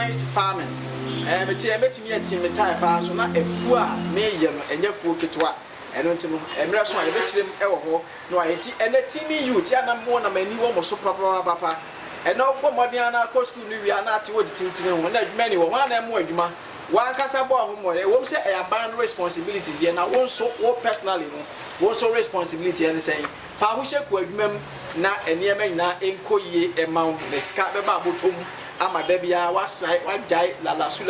mechanized farming. Metimi etimi type so na efu a me ye no enye fu ketwa eno ntimo emre so a ebetrim ewo ho no ayeti ene timi youth ya na mo na mani wo mo so papa eno gbo modern na ko school ni wi ana ati wo titintini ho na adwuma ni wo na mo adwuma wan kasa bo ho mo e wo say e abandon responsibility there na won so wo personally no won so responsibility and say fa ho hye ko adwuma na enema nyina enkoyie emaw na sika be ba botom amada bia wasai wajai lalasu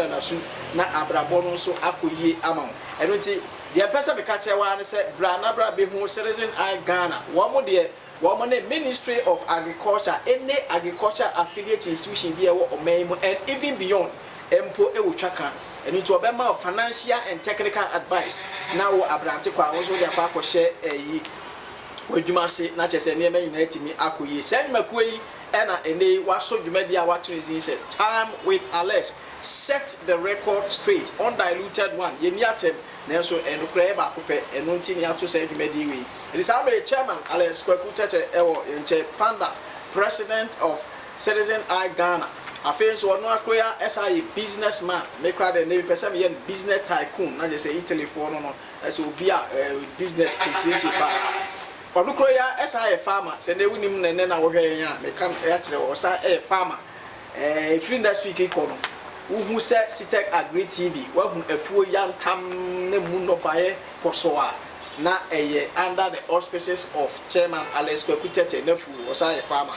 na abrabo no so akoyie amaw eno nti the person be catch one say bra be hu citizen I Ghana wo the Ministry of Agriculture any agriculture affiliate institution be wo omemu and even beyond empo e wotwaka eno nti obema financial and technical advice na wo abrante kwa wo so de akwa share yi wadwuma se na chese ne nyina atimi akoyie sanmakuo yi ena ene waso dwumadi a wato says time with Alex set the record straight undiluted one yeni atem na so enukra ba kopɛ eno nti ne ato say dwumadi wi it is our chairman Alex Kwaku Tete ewo enche founder president of Citizen I Ghana afei so ono akoya SI businessman me kra de ne person ye business tycoon na je say Italy for no so obi a business titi pa Odukro ya SI farmer send they winim nene na wo hwe yan me kan ya kire wo sa farmer free next week ikono uhu se Sitek Agri TV wa hu afuo yan tam ne mu no bae kosoa na under the auspices of chairman Alex Kwaku Tete na fu wo sa farmer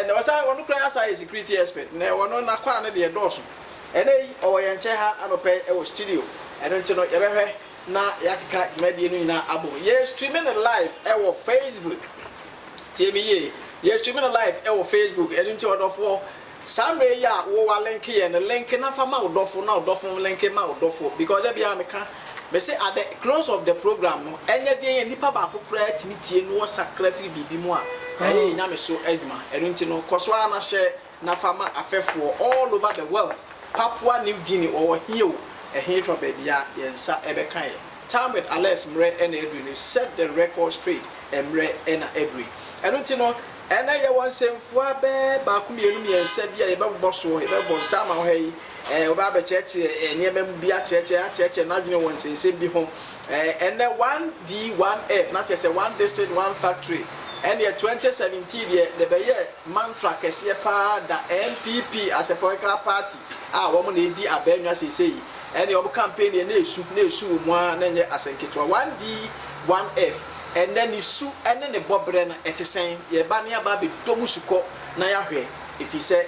na wo sa Odukro ya sa security expert na wono na kwa ne de doso ene o ye nche ha anope e wo studio eno nche no ye behwe na yakika media no nyina abo ye streaming live e Facebook tmi ye streaming live e Facebook and into odofo samre ya wo wa link ye no link na fama odofo na odofo link ma odofo because there be ameka me say at the close of the program no enye de nipa ba kokora timi tie no sacrifice bibi mu a nyame so adwuma enti no koso ana hye na fama afefo all over the world Papua New Guinea or here from baby yensa ebekan time with Alex Mre and Edwin set the record straight Mre and Edwin eno ti no ena ye won semfo abe ba ku mienu yensa bia ye be boso ye be boso sama ho yi oba be cheche niema bi a cheche na dwene won sense bi ho ene 1D1F na chese one district one factory and the 2017 the be mantra kese pa da MPP as a political party wo mo na di abenwa sesei and your campaign na esu mu a na nye asenketwa 1D1F and then you su and then the bobre na etesen ye ba na ba be domusuko na ya hwe if you say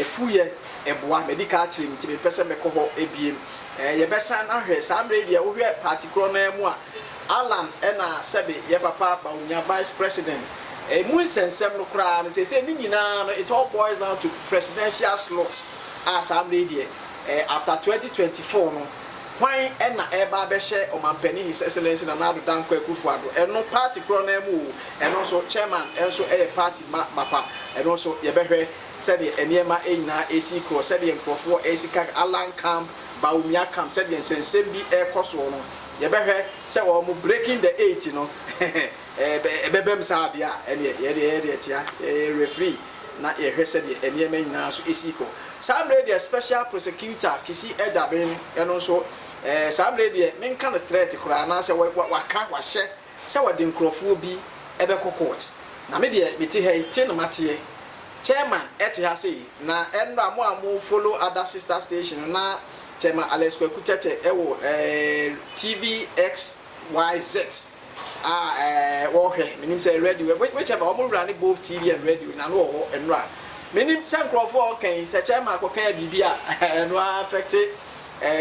fuye eboa medical team ti be pese me ko ho ebiem ye be san na hwe sam radio wo hwe party kro na mu a Alan ena sebe ye papa ba unya vice president mu nsensem no kra na say ni nyina no it all boils down to presidential slot as sam radio after 2024 no why ena eba be hye omampani his excellency na Nadu Dankwa Akufo-Addo eno party kro na mu eno so chairman enso party mapa eno so ye behwe said the eniema enyina esi kro said the nkrofo esika Alan camp Baumia camp said the nsensem bi ekoso no ye behwe say wo mo breaking the 8 no bebem sa dia ene ye tia referee na ye hwe said the eniema nyina so esiko Sam Radio special prosecutor Kisi Ejabin eno so Sam Radio men kan threat kura na se waka wahye se wode nkrofo bi ebeko court na me de meti he tie no mate chairman ete ha sei na enra mo amu follow other sister station na chairman Alex Kwaku Tete ewo TVXYZ wo hwe menim say radio whichever omo run both TV and radio na no enra menim sankrofo kan se chairman akokan bibia no affect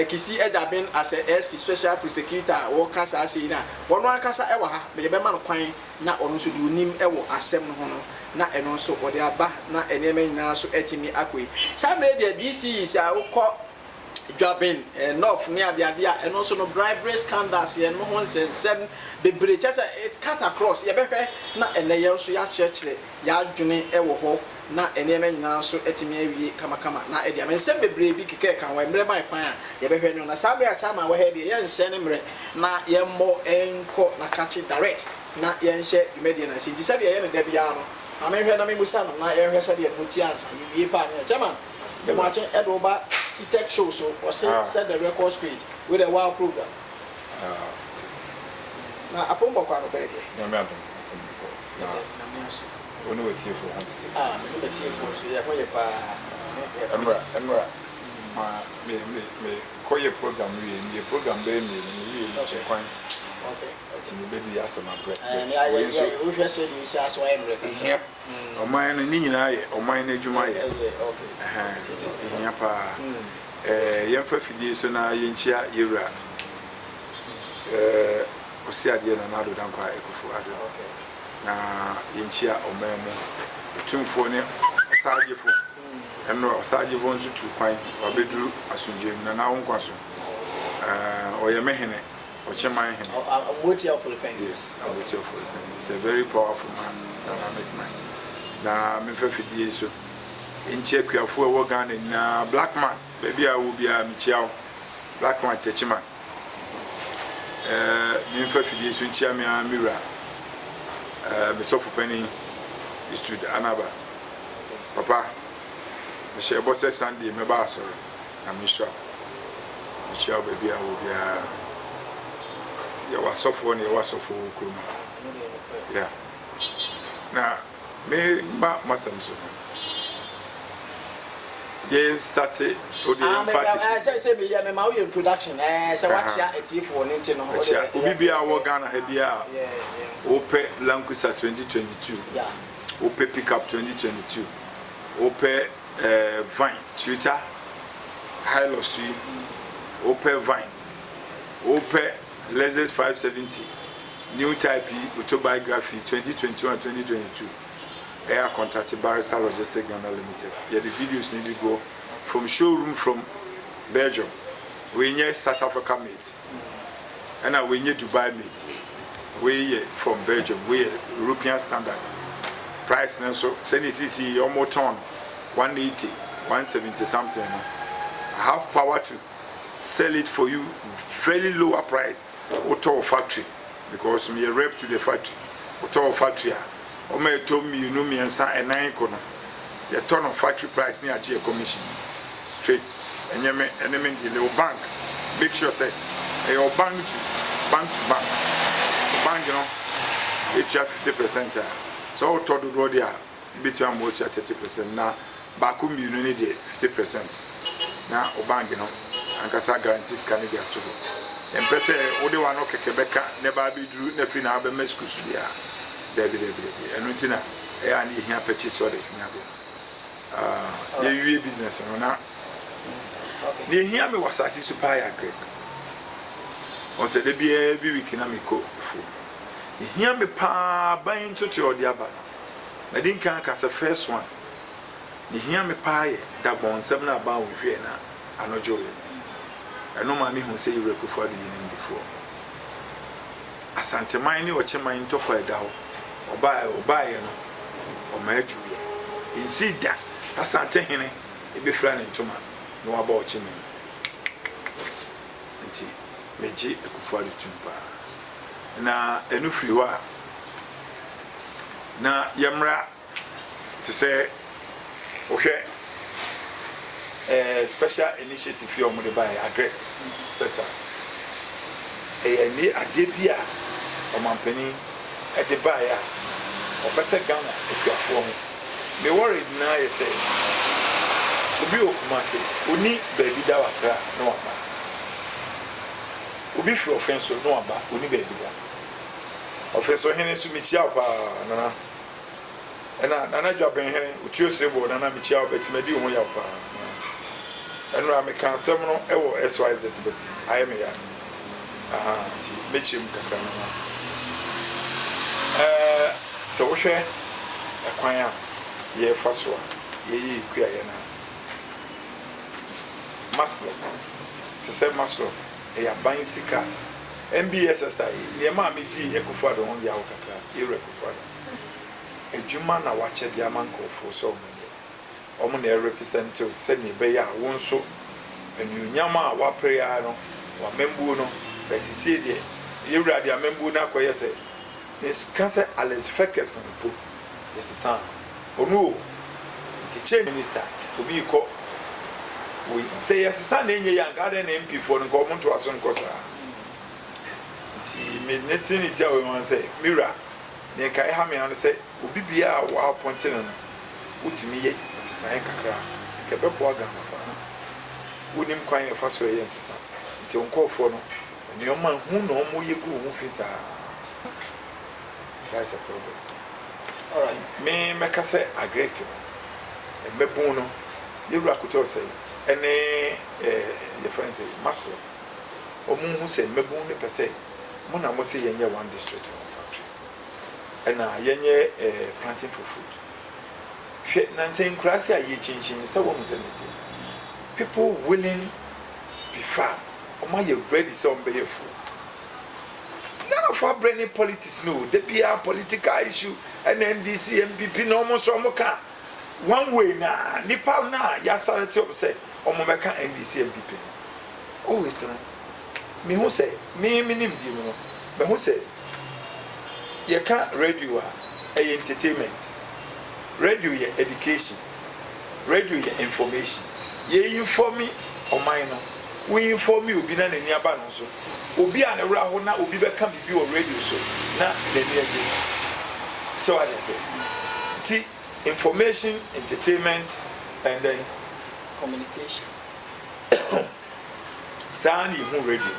Kisi Ejabin as a SP special prosecutor wo kasa asị na wono akasa ewa ha be be ma no kwan na ono so di onim ewo asem no ho no na eno so ode aba na enema nyina so etimi akoi sam media BC is a ukọ Jabin north ni ade a eno so no bribery scandals ye no ho nsensem bebre chese it cut across ye behwe na eneye so ya chekire ya dwene ewo ho na enema nyina so etimi awie kama na ede amensem bebre bi keke kan wa mre mai pan ye behwe no na samre a chama wa he de ye nsen mre na ye mo enko na catch direct na ye nhye media na sinti sabe ye no da bia no amehwe na mebusa no na ye hwe sabe ye muti ansa ye pa ne chama be mo ache edo ba CTEC show so or set the record straight with a wild program. Now, upon Bokano Bay. We know it's here for one. We know it's here for so you're going to me call your program, your program, baby, okay. It's in the baby as a bread. And I just said you say, so I'm ready here. Or mine and Nina, or mine, Jumaya. Okay. Yapa. Young Fefi, so now Yinchia, Ira. Osia dia na nado dan kwa ekufu ado na yenchia omemo tumfo ne osagefo enro osagefo nzu tu kwan obeduru asundjem na wonkwa so oyemehene ocheman hene amoti of the pen. Yes, amoti of the pen. It's a very powerful man, dynamic man. Na me fefidie so enchia kuafo e wo Ghana na black man baby a wo bia michiao black man techiman me fefidie so nchia me amira me sofu pani stood anaba papa me share boss Sunday me ba sorry na me sure me chia baby a wo bia ya wasofu ne wasofu kuruma yeah na me ba masam so ye started say me ya me ma introduction say what ya etifo ne nti no obi bia wo Ghana ha bia ope Lankusa 2022 yeah ope pickup 2022 ope Vine Twitter Hilos ope Vine ope Lexus 570 new type autobiography 2021-2022 air contacted Barrister Logistics Ghana Limited. Yeah, the videos need to go from showroom from Belgium. We need South Africa made, and we need Dubai made. We from Belgium. We European standard price. And so send it almost on 180, 170 something. I have power to sell it for you very lower price. Auto factory because me a rep to the factory. Auto factory. O me told me you know me and nine kono. The ton of factory price near a commission straight. And you mean the little bank. Make sure say your bank to bank. Bank, you know, it's 50%. So I told the road there, between more 30%. Now, back you need 50%. Now, o bank, you know, and Kasa guarantees can get to. And Pese, Ode Wanoke Quebeca, never be drew, never in our Mescus. Debbie, and Nutina, and here purchase orders now. You business, no? They hear me was as super Greek. On said the be week in Amico before. You hear me pa buying to your diabana. I didn't can't cast the first one. You hear me pie that born 7 about with Vienna, and no joy. I know mammy who say you were before the evening before. Asante mine or Chemain to quite down. Oba no o ma adwuye insi da sasante hene e be fra ne ntoma no aba o chime nti meji ekufu ade tumpa na enu firi wa na yamra to say okay special initiative for mo de buy agre setter ni ade bia o mampani at the buyer or Bessa Ghana if you are for me. Me worried now, you say, Ubi Okumasi, Uni baby dawa kra, no aba. Ubi for offense, no aba, Uni baby da. Offense or Henry Sumichia, Nana. And Nana job in Henry, Uchu Sebo, Nana Michia, but Medi Moyapa. And Ramican Seminole, SYZ, but I am here. Mitchim Kakana. So we share a choir, ye first one, ye queer Maslow. To say Maslow, a buying sicker, MBSSI, near Mammy D, a kufado on the Alcata, irrecufado. A Jumana watch a diamanco for so many. Omnia representative Sydney Bayer, one so, and you Yama, Wapriano, or Membuno, Bessy, you read your Membuna, quay say. Yes, cancer Alice Ferguson put yes, son. Oh no, the change minister to be called we say yes Sunday young garden MP for the government to us on Cosa. Me netting it out and say, Mira, near Kaihami and say, Ubibia, wow, pointing on Utimi, it's a sign Kakra, Kebepoga. Wouldn't him crying a fast way, yes, until call for no, and your man who know more you go, who feels that's a problem. All right, me make us say a great and Bebuno, you rakuto say, and your friend say, Master, or moon who said, Mebuni per se, Mona must say, and one district factory, and yenye planting for food. Nancy and Crassia, ye changing, so woman's anything. People willing be farm, or my bread is on by your food. None of our brainy politics know the PR political issue and NDC MPP no more so moka. One way na nipa na ya sarati ob say omomeka NDC MPP. Always no. Me who say me nim di no. Me who say ye ka radio a entertainment. Radio ye education. Radio ye information. Ye inform me on mine no. We inform you obi na nani aba no so. Obi an ewra ho na obi beka bibi o radio so. Na nani aje. So what I say. See information, entertainment, and then communication. Sani who radio.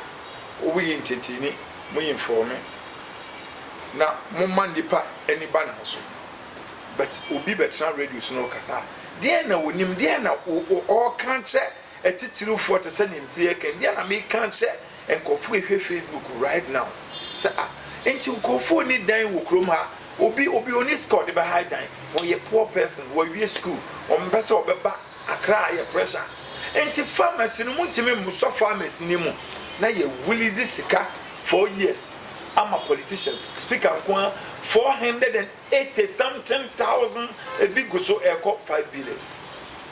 We entertain, we inform. Now, Mumman depa any banner so. But Obi betra radio so no kasa. Dear na wonim, dear na all can't check a titulu for to send him dear can dear na me can't check and go free Facebook right now. Say ain't you go for ni dine wo kroma. Obi only scored the high dime or a poor person or we school or person or beba a cry a pressure. And if farmers in Muntimu so farmers in Nimu. Now you will this sika 4 years. I'm a politician. Speaker 480 something thousand a big go so air 5 billion.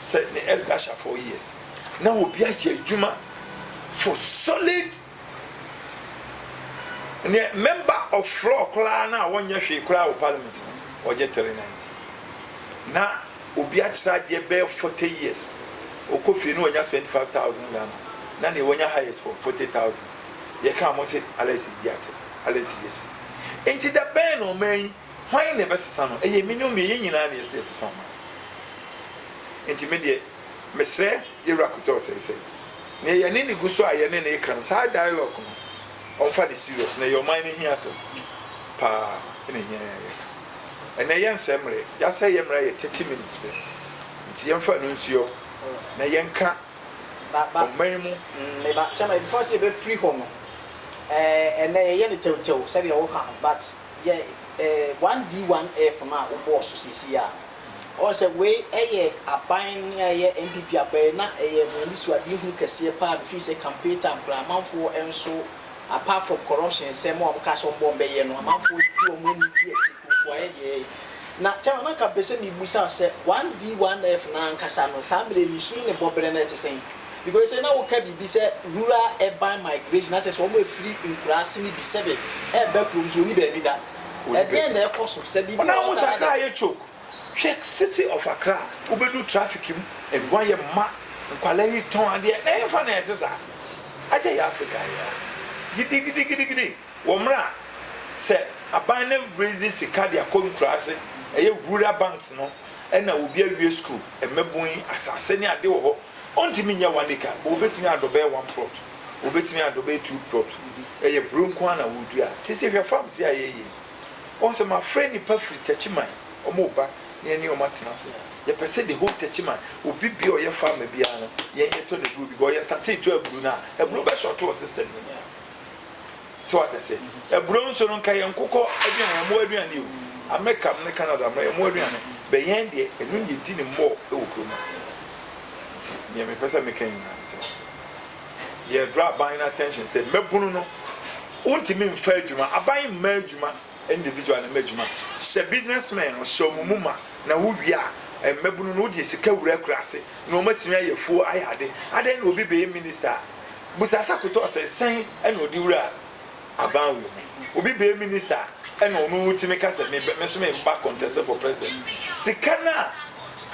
Said the Esgasha 4 years. Now will be a Juma for solid. Member of floor Klana 1 year she crowd parliament or jet 90. Now, Ubiachta de bear 40 years. Okofi no 25,000 Ghana. Nani when your highest for 40,000. You can't say Alessi Jet, Alessi yes. Ain't it the ban or may why never son? A minimum me in an yes, summer. Intermediate, Messe, Irakuto say. Nay, and any guswa, and any can side dialogue. On for the serious, na your mind here, sir. Pa, in a year. And a young summary, just say I'm right 30 minutes. It's young for Nuncio, na yanka, but Memo, before say free home. And a young toto, say you walk but yeah, 1D1F from our boss to CCR. Or say, way a buying a MPP a banner, a minister who can see a part of his campaign and amount for and so. Apart from corruption, some more cash on Bombay and a month for you money. Now, tell me, I say, say 1D1F Nan Casano, somebody you soon a Bob Brenner to say. Because now can be said, rural urban migration, that is one way free in grass in the 7 bedrooms, you need baby that. At the end, their cost of 7 now was a cry choke. Check city of Accra, who will do trafficking and why a ma and quality ton and the name for I say Africa here. Giddy. Womra said, a binary raises Cicadia Coin Class, a rural banks no, and I will be a school, and Mebuin assassin at the ho. On to me, one acre, obey at obey 1 plot, obey at obey 2 plot, a broom corner would do. Since if your farm CIA, once my friend, perfect touching or mobile, near New Martinus. You per se the whole touchman will be your farm, Biano, ye Tony Blue, because you're starting to a Bruna, a blue short to assistant. So what I say, a bronze on Kayan Coco, I'm more than you. I make up in Canada, I'm more than Bayandy, and when you didn't more, near me, person making answer. Ye drop buying attention, said Mebuno, ultimate fair Juma, I buy Merjuma, individual and Merjuma, she businessman or show Mumma, now who we are, and Mebuno is a cow crassy, no much me a fool I had it, I then will be a minister. But Sasakuto says, saying, and will do that. About you, be a minister, and no to make us a back contested for president. Sikana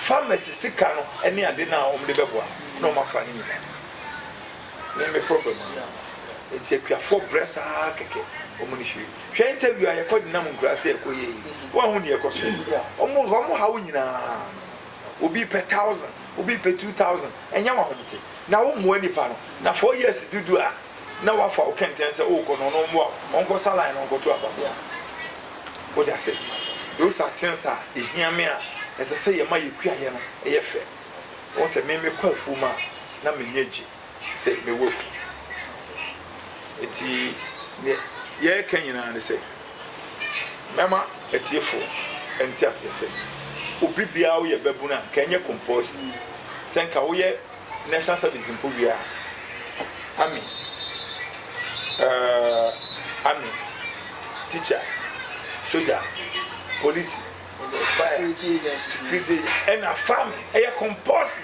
pharmacy sika no ene ade na omde beboa na omafa ni nyina me problem it's a for breast keke omuni hwe interview aye kodi na munkura se ekoye wo hu ne ekoso omo ha wo nyina obi per 1000 obi per 2000 enya wa homte na wo mu anipa no na 4 years dudu a na wa fa o kenten se o ko no no mo onko salary no onko to aba what I say those are things are ehia me a ese se ye ma ye kuaye no eye fe won se me kwafu ma na me nyeji se me wofu eti ye kanyina ne se mama etiefo enti asese obi bia wo ye babuna kanye compost senka wo ye national service improvia ami teacher soldier police security agency and a farm e compost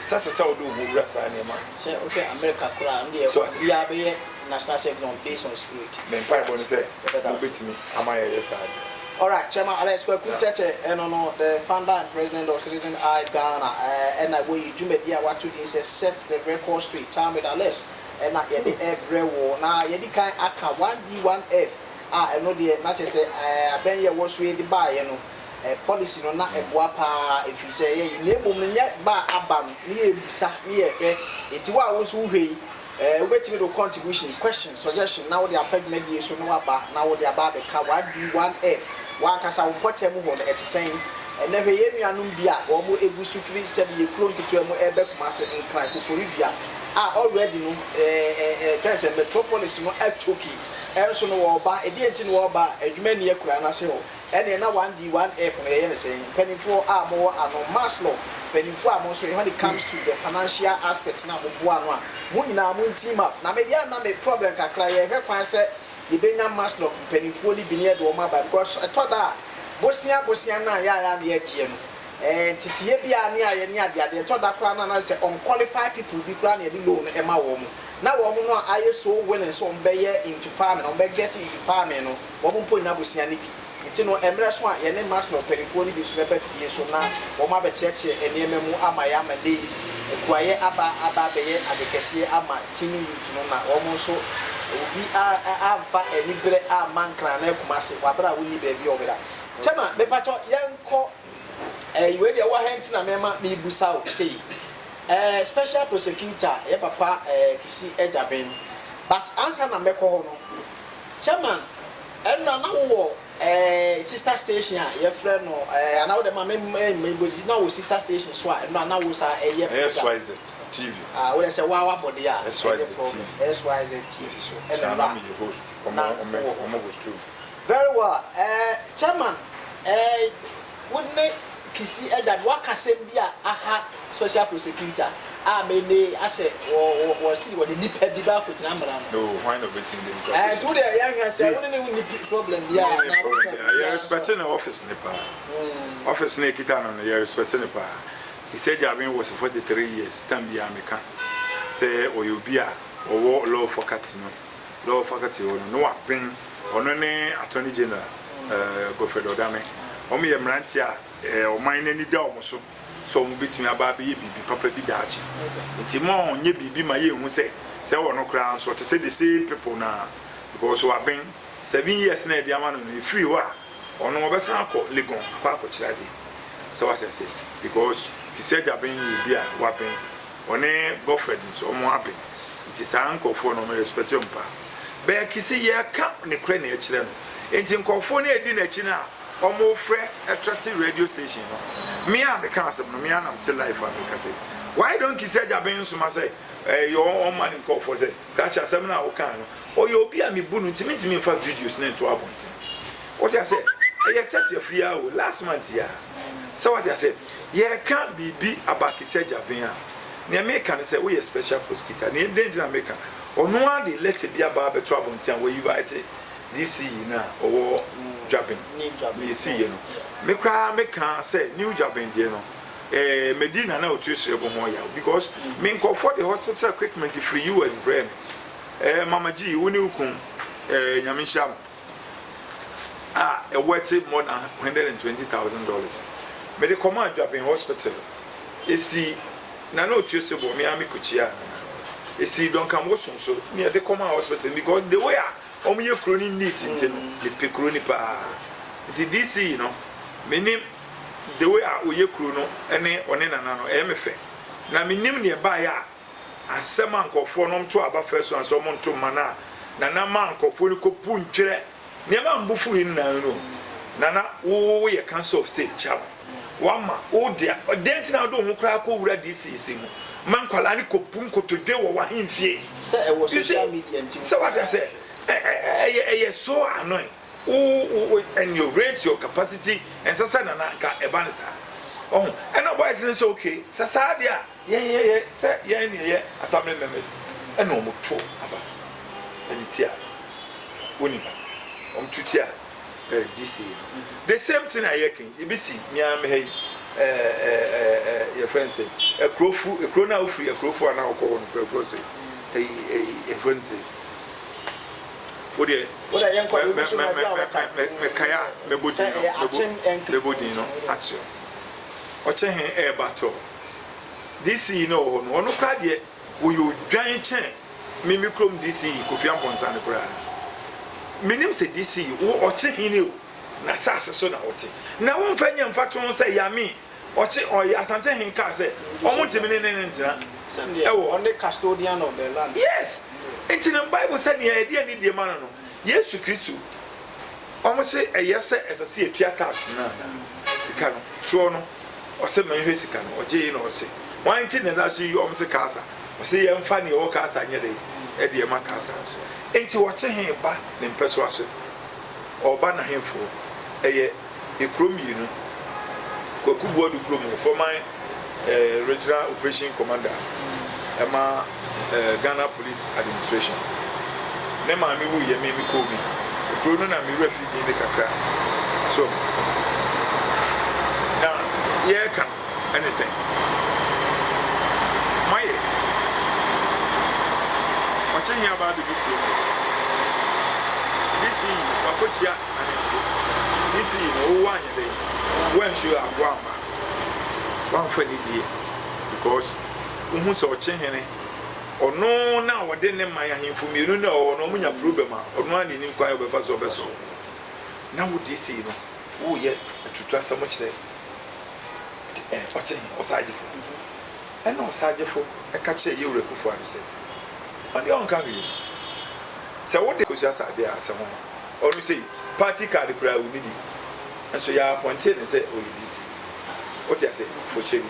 sasa sa wo do wura sa ne ma say okay America kura ndi e ya be national service on based on security men pai bo say wo betimi amaya yes ade. All right, Chairman Alex Kwekutete, the founder and president of Citizen Eye Ghana, and I go you do media what to this set the record straight. Time with Alex, and I get the air war. Now, you can aka 1D1F. I know the not say I been here was ready by policy no na eboapa if you say you name ba abam near bisa near it was who he waiting to contribution, question, suggestion. Now they affect mediation. Now they about the 1D1F. One kasa wopote mu ho eti sen ene hwe ye nuanum bia wo mo egusu firi se de ye clone to emu ebe kuma se nkran ko fori bia already no fence metropolis no atoki enso no wo ba edi enti no wo ba adwuma ne yakura na se ho ene na 1D1F no ye ne sen penifo mo ano maslow penifo mo so when it comes to the financial aspect na mo boa no a mo nyina mo team up na media na me problem kakra ye hwe kwan se the Benya Maslow penifo ni bi ne do ma ba because I thought that bosia na ya na ye gie no titiye bia ne aye ne ade ade thought that kra na say unqualified people bi kra na e loan e ma wo mu na wo mu no aye so willing so be into farming on be get into farming no wo mu po na bosia ne bi nti no emre so a ye ne Maslow penifo ni bi so be fie so na wo ma be cheche enema mu ama ya ma dey ekuaye aba be ye adekese ama team to no na wo mu so obi ava enibre a mankra na ekumase wabra woni be bi obira chama me pacho yenko we dey wa hent na mema me busa o sei special prosecutor ye papa kisi ejaben but answer na meko ho no chama enna na wo sister station a ye frɛ no ana wo de ma me bodi na wo sister station so a enna na wo sa ye SYZ TV wo say wa body a SYZ TV so enna me host omo host too very well chairman wouldn't kisi edad wakasem bia aha special prosecutor me ne ase wo see wo de nipa bi ba ko tina mra no why not betting them to the young say wouldn't need problem bia you respecting the office nipa office ne kita no you respecting nipa he said Jabin was 43 years time bia meka say oyobia owo law for katino law for katino no apen ono ne attorney general Godfrey Odame omo ye mrantia o man ni da omo so mo bitimi aba be bibi papa bi daachi nti mo nye bibi ma ye hu se wono kra so to say the same people na because we been 7 years na dia ma no free wa ono mo besan akọ legon akọ kira de so what I say because he said Jabin you be a weapon one Godfrey so mo happen nti sa nkofo no me respect you mpa be kisi ye ka ne kra na e kire no nti nkofo na edi na chi na omo frɛ attractive radio station no me am the council no me am till life because say why don't you say Jabin so ma say your own man call for say catch asem na wo kan no o ye obi am bu no ntimi fa videos na to abonte what I say e 30 of year last month ya so what I say ye can be about kise Jabin a na me kan say we special prosecutor na dey na me kan ono a dey let be about to abonte an we invite DC na owo Jabin me see you know me kra me kan say new Jabin dey no Medina na otu srebo mo ya because me nko for the hospital equipment free US brand mama G woni ukun nyamisham worth more than $120,000 me dey command Jabin hospital esi na no tuese bo me ami kuchia esi don kam wo sonso me de come hospital because the way omo kroni neat nti the pekroni pa the DC you know menim the way oye kro no ene one nana no e mefe na menim ne ba ya asema nkofo no mto aba first one so mo nto mana na ma nkofo ni ko puntwere ne ma mbufu yin na no nana wo ye council of state chairman wama o de dent na do ho kra ko wura DC mu man kwala ni ko pun ko to de wo wa himfie say e wo social media nti so what I say so annoying and you raise your capacity and sasa na ka ebanisa oh and no boys is okay sasa dia yeah say yeah assembly members and no mo to aba editia woni tutia DC the same thing I yakin you be see me am hey your friend say a crow na free a crow for na ko no crow say a friend say what I kaya me body no atio oche hen e bato DC no no kwa de wo yo dwan chen mimi krom DC Kofi Amponsa ne kura minim se DC wo oche hen o na sase so na wote na wo mfanya mfato se yami oche oya asante hen ka se omuntimi ne ntina on the custodian of the land. Yes. It's in the Bible said here, dear need the man. Yes, Christu. Almost say a yes, as I see a theatre. Sicano, Trono, or some Sicano, or Jane, or say. One thing is actually you almost a casa, or say I'm funny or casa, and yet a dear Macassa. Ain't you watching him back in persuasion or banner him for a chrome, you know. Kokubo du Chromo for my regional operation commander. Emma Ghana Police Administration. Nema mi wu ye me mi ko mi. Ekro na mi refugee de kakra. So now ye kan anything. My watching here about the book. This is Wakochia and this is no one day. When you are one funny day because who saw Chenny or no now what didn't my him you know no munya problem or no one in inquire of us or vessel. Now would this see oh yet to trust so much there watching or Sajifo and no Sajifo a catch a euro before I say on the own country. So what they could just be someone or say party card the prayer we need and so you are appointed and say oh this what you say for Chile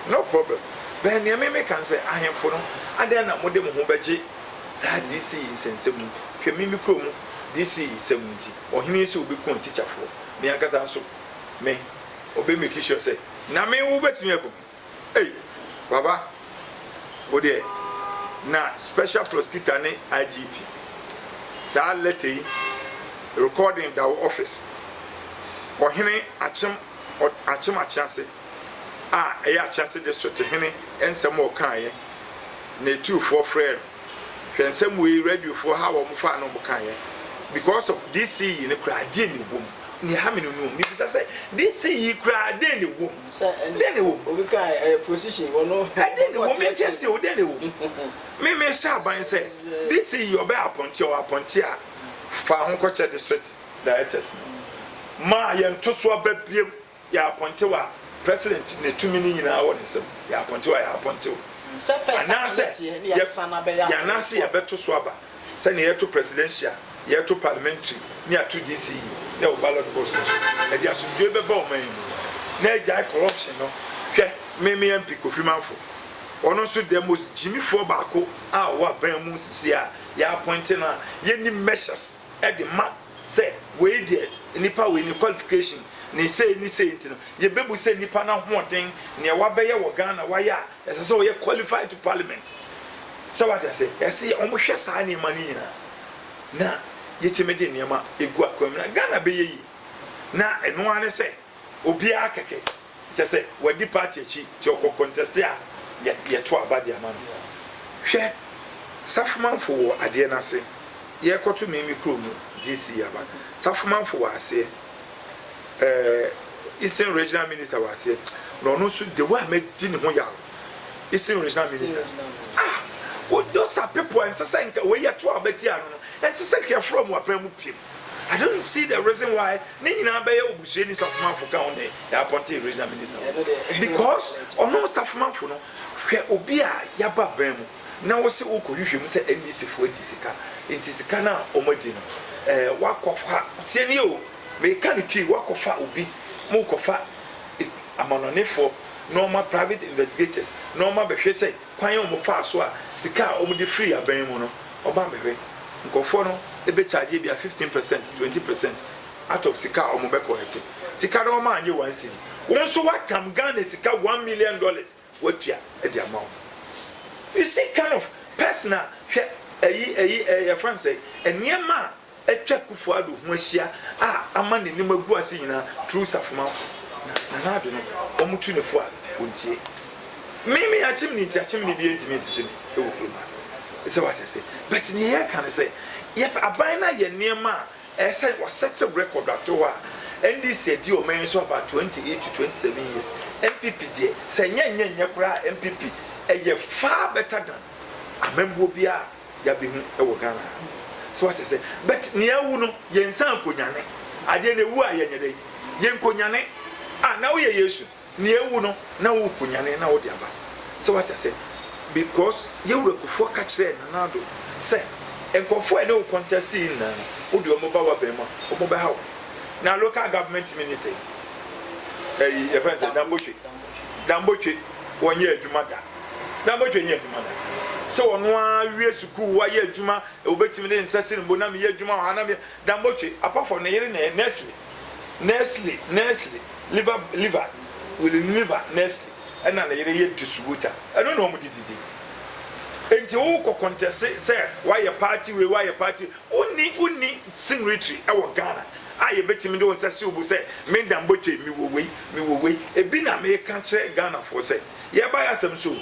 no problem. Ben ya me can say I am for no adan na modem ho beje za DC sensemu hwe mimi krom DC semunti ohini se obi kon teacher for me akasa so me obi make sure say na me wo betimi akom hey baba wo de na special prosecutor ne IGP sa letter recording that office ohini achem achase eya chance district hene ensem o kan ye na 24 friend hwensem we radio for how o mfa no kan ye because of DC in kra de ni bom ni ha me no mi bisa say DC yi kra de ni bom say de ni bom obi kan position wono de ni bom me chese o de ni bom me sha ban say DC yi oba aponti a fa ho ko che district directors ma ye ntoso ababiem ya aponti wa president ne tumi ni nyina won nsem ya aponte wa ya aponte se first ya sana be ya na se ya beto so aba se ne yeto presidential yeto parliamentary ni atu DC ne o ballot box e dia so dwe be ba o man na ejai corruption no hwe me MP Kofi Manfo ono so the most Jimmy for baako a wa ban mu sisi a ya appoint na ye ni measures e de ma se we dey nipa we ni qualification ni say ntino ye bebu say nipa na hoden ne wa beye wo Ghana wa ya ese so ye qualified to parliament so what I say ese omo hwe sa ni mani nyina na yetimede niema egu akwam na Ghana beye yi na eno ane say obi akeke je say wadi party chi ti okọ contest a ye to abade amano hwe Safumanfo wo ade na se ye koto mimi krom DC aba Safumanfo wo ase Eastern Regional Minister was here. No, so the way I made dinner, Eastern Regional Minister. Well, those are people and saying, where you're 12 Betiano, and second from what people. I don't see the reason why Nina Bay Obusheni Safman for County, the Aponte Regional Minister. Because, or no Safman for no, where Obia Yaba Bemu. Now, what's the Oko? You say NDC for Tisika, in Tisicana or Medina. Walk of her, Tienio, mechanically walk of her Ubi, Moke of her, I'm on a for normal private investigators, normal Behese, Quayon Mofaswa, Sika, Omudi free a Bemono, or Bambe, Gofono, a bit charge be 15%, 20% out of Sika or Mobeko. Sika no man, you one city. Once so what come Ghana Sika $1 million, what ya at the amount. You see, kind of personal, a friend say, and near ma, a check for Adu, Mosia, a man in Nimaguasina, true Safman. I don't know, Omutune for Unti. Maybe I chimney touching me the intimacy. It's what I say. But near can I say, yep, a bina ye near ma, as I was such a record that to her. And this said you mentioned about 28 to 27 years. MPP, say, Yakra, MPP, and you're far better than a member Bia, Yabin, Ghana. So what I say, but near Uno, Yen San Kunyane, I didn't know why Yen Kunyane. Now we are used near Uno, now Kunyane, now Diaba. So what I say, because you will for catch and Nado say, and go for no contest in Udio Mobile Bema or Mobile. Now local government minister, a friend Damboche, 1 year Jumada. Damboche, year Jumada. So on 1 year school, 1 year Juma, obey Sassin, Bonami, Juma, Hanami, Damboche, apart from Nestle, liver, Nestle, and an area distributor. I don't know what it is. And to contest, say, why a party, only sing retreat, our Ghana. I bet him do as I say, made them butcher me will wait. A bin American say Ghana for say, yeah, buy us some so.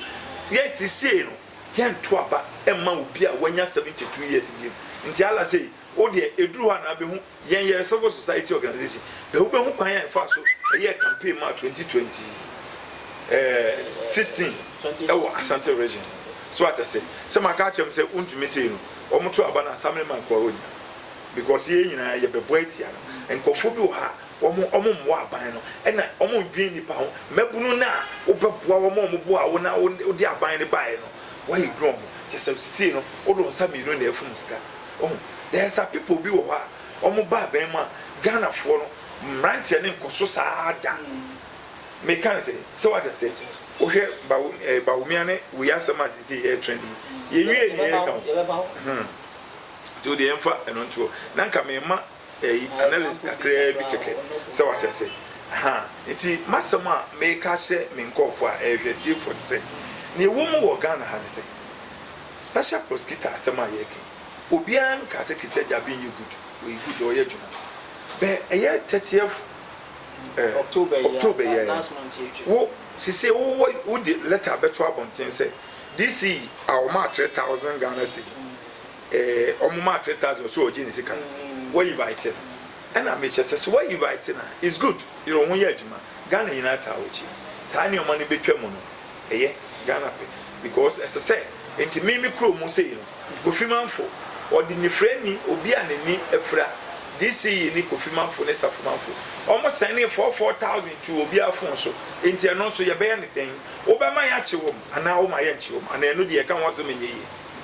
Yes, he say, no, Yan Twaba, and Mount Pia when you're 72 years in him. Until I say, oh dear, a drew an abbey, Yan Civil Society organization. The Open Pine Faso, a year campaign March 2016, our Asante region. So what I say, some I catch him say, to me say, or Mutuabana, Samuel Corona. Because ye and I have a boy and Kofubu ha, or bino, and I almost dream the pound, Mebuna, Opa, now they are buying the bino. Why you grumble? Just as see, no, although some you don't have from Ska. Oh, there's a people be or Omoba Bema, Ghana for Rancher and Kososa. Mechanic, so what I said. Oh, here, Baumiane, we are some as you see here trending. You really to the emfa and on to Nanka Mema, a analyst, a crab, so what I say. Ha, it's Massama may catch it, mean call for a chief for the same. Near woman or Ghana had say. Special prosecutor, Sama Yaki. Obian Kaseki said, I've been you good, we good or yet. But a year 30th October, last month. Oh, she said, oh, would the letter better about say, this is our mark 3,000 Ghana City. Omuma 3,000 so Genesika. Where you buy it? And I make says, why you buy it? It's good. You don't want your Juma. Ghana in that house. Sign your money be Tremono. Eh, Ghana. Because as I said, into Mimi Crow Museo, Kofiman for, or the Nifreni, Obian and Ni Efra. This is Kofiman for Nessa Fumanfo. Almost sending 4,000 to Obia Fonso. Into an also your bayonet thing. Obama Yachum, and now my Yachum, and I know the account was a mini.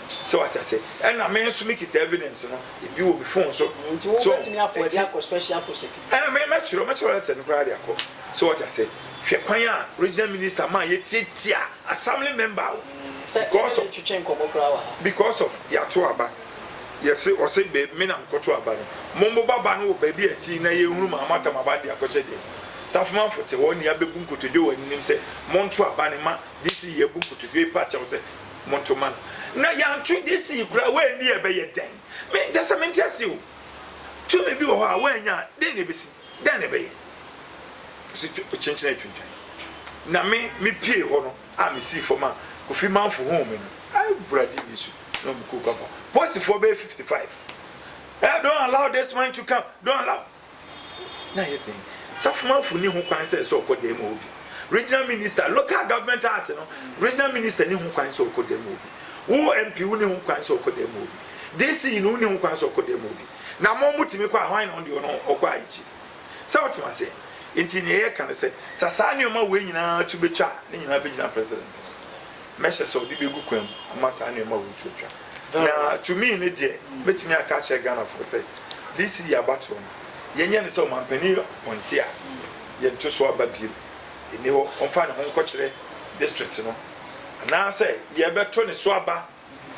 So what I say, and I mean to make it evidence, if you will be phone so me up for the special prosecutor. And I may match your and Brady. So what I say, Kwanya, regional minister, my yetia, assembly member, because of Yatuaba. Yes, or say, Menam Kotuaba, Mombo Babano, baby, a teen, a room, a matter about the Akoshe. Safman for the 1 year book to do, and him say, Montua Banima, this is your book to do a patch of say, Montoman. Now, young treat this you cry way near by your dang. May just a man tell you. To me be when ya, then it be then obey. So, change that. Now, me pay honor, I'm a see for my coffee man for home. I would have no cook up. What's the 4 55? I don't allow this man to come. Don't allow. Now, you think Safumanfo ni ho kwan say so okodem obi regional minister local government act no regional minister ni ho kwan so okodem obi wo MP wo ni ho kwan so okodem obi DC no ni ho kwan so okodem obi na mo mutimi kwa hwan na onde no okwa ayi so what ma say enti ne ye kan say sasa ne ma we nyina tu betwa ne nyina begina president mesha so di begu kwam ma sa ne ma we tu betwa na to me ne de betimi aka che Ghana for say this year battle yenye ne so mampani pontia ye nto so ababiem eni ho onfa ne ho nkokire district no na say ye beto ne so aba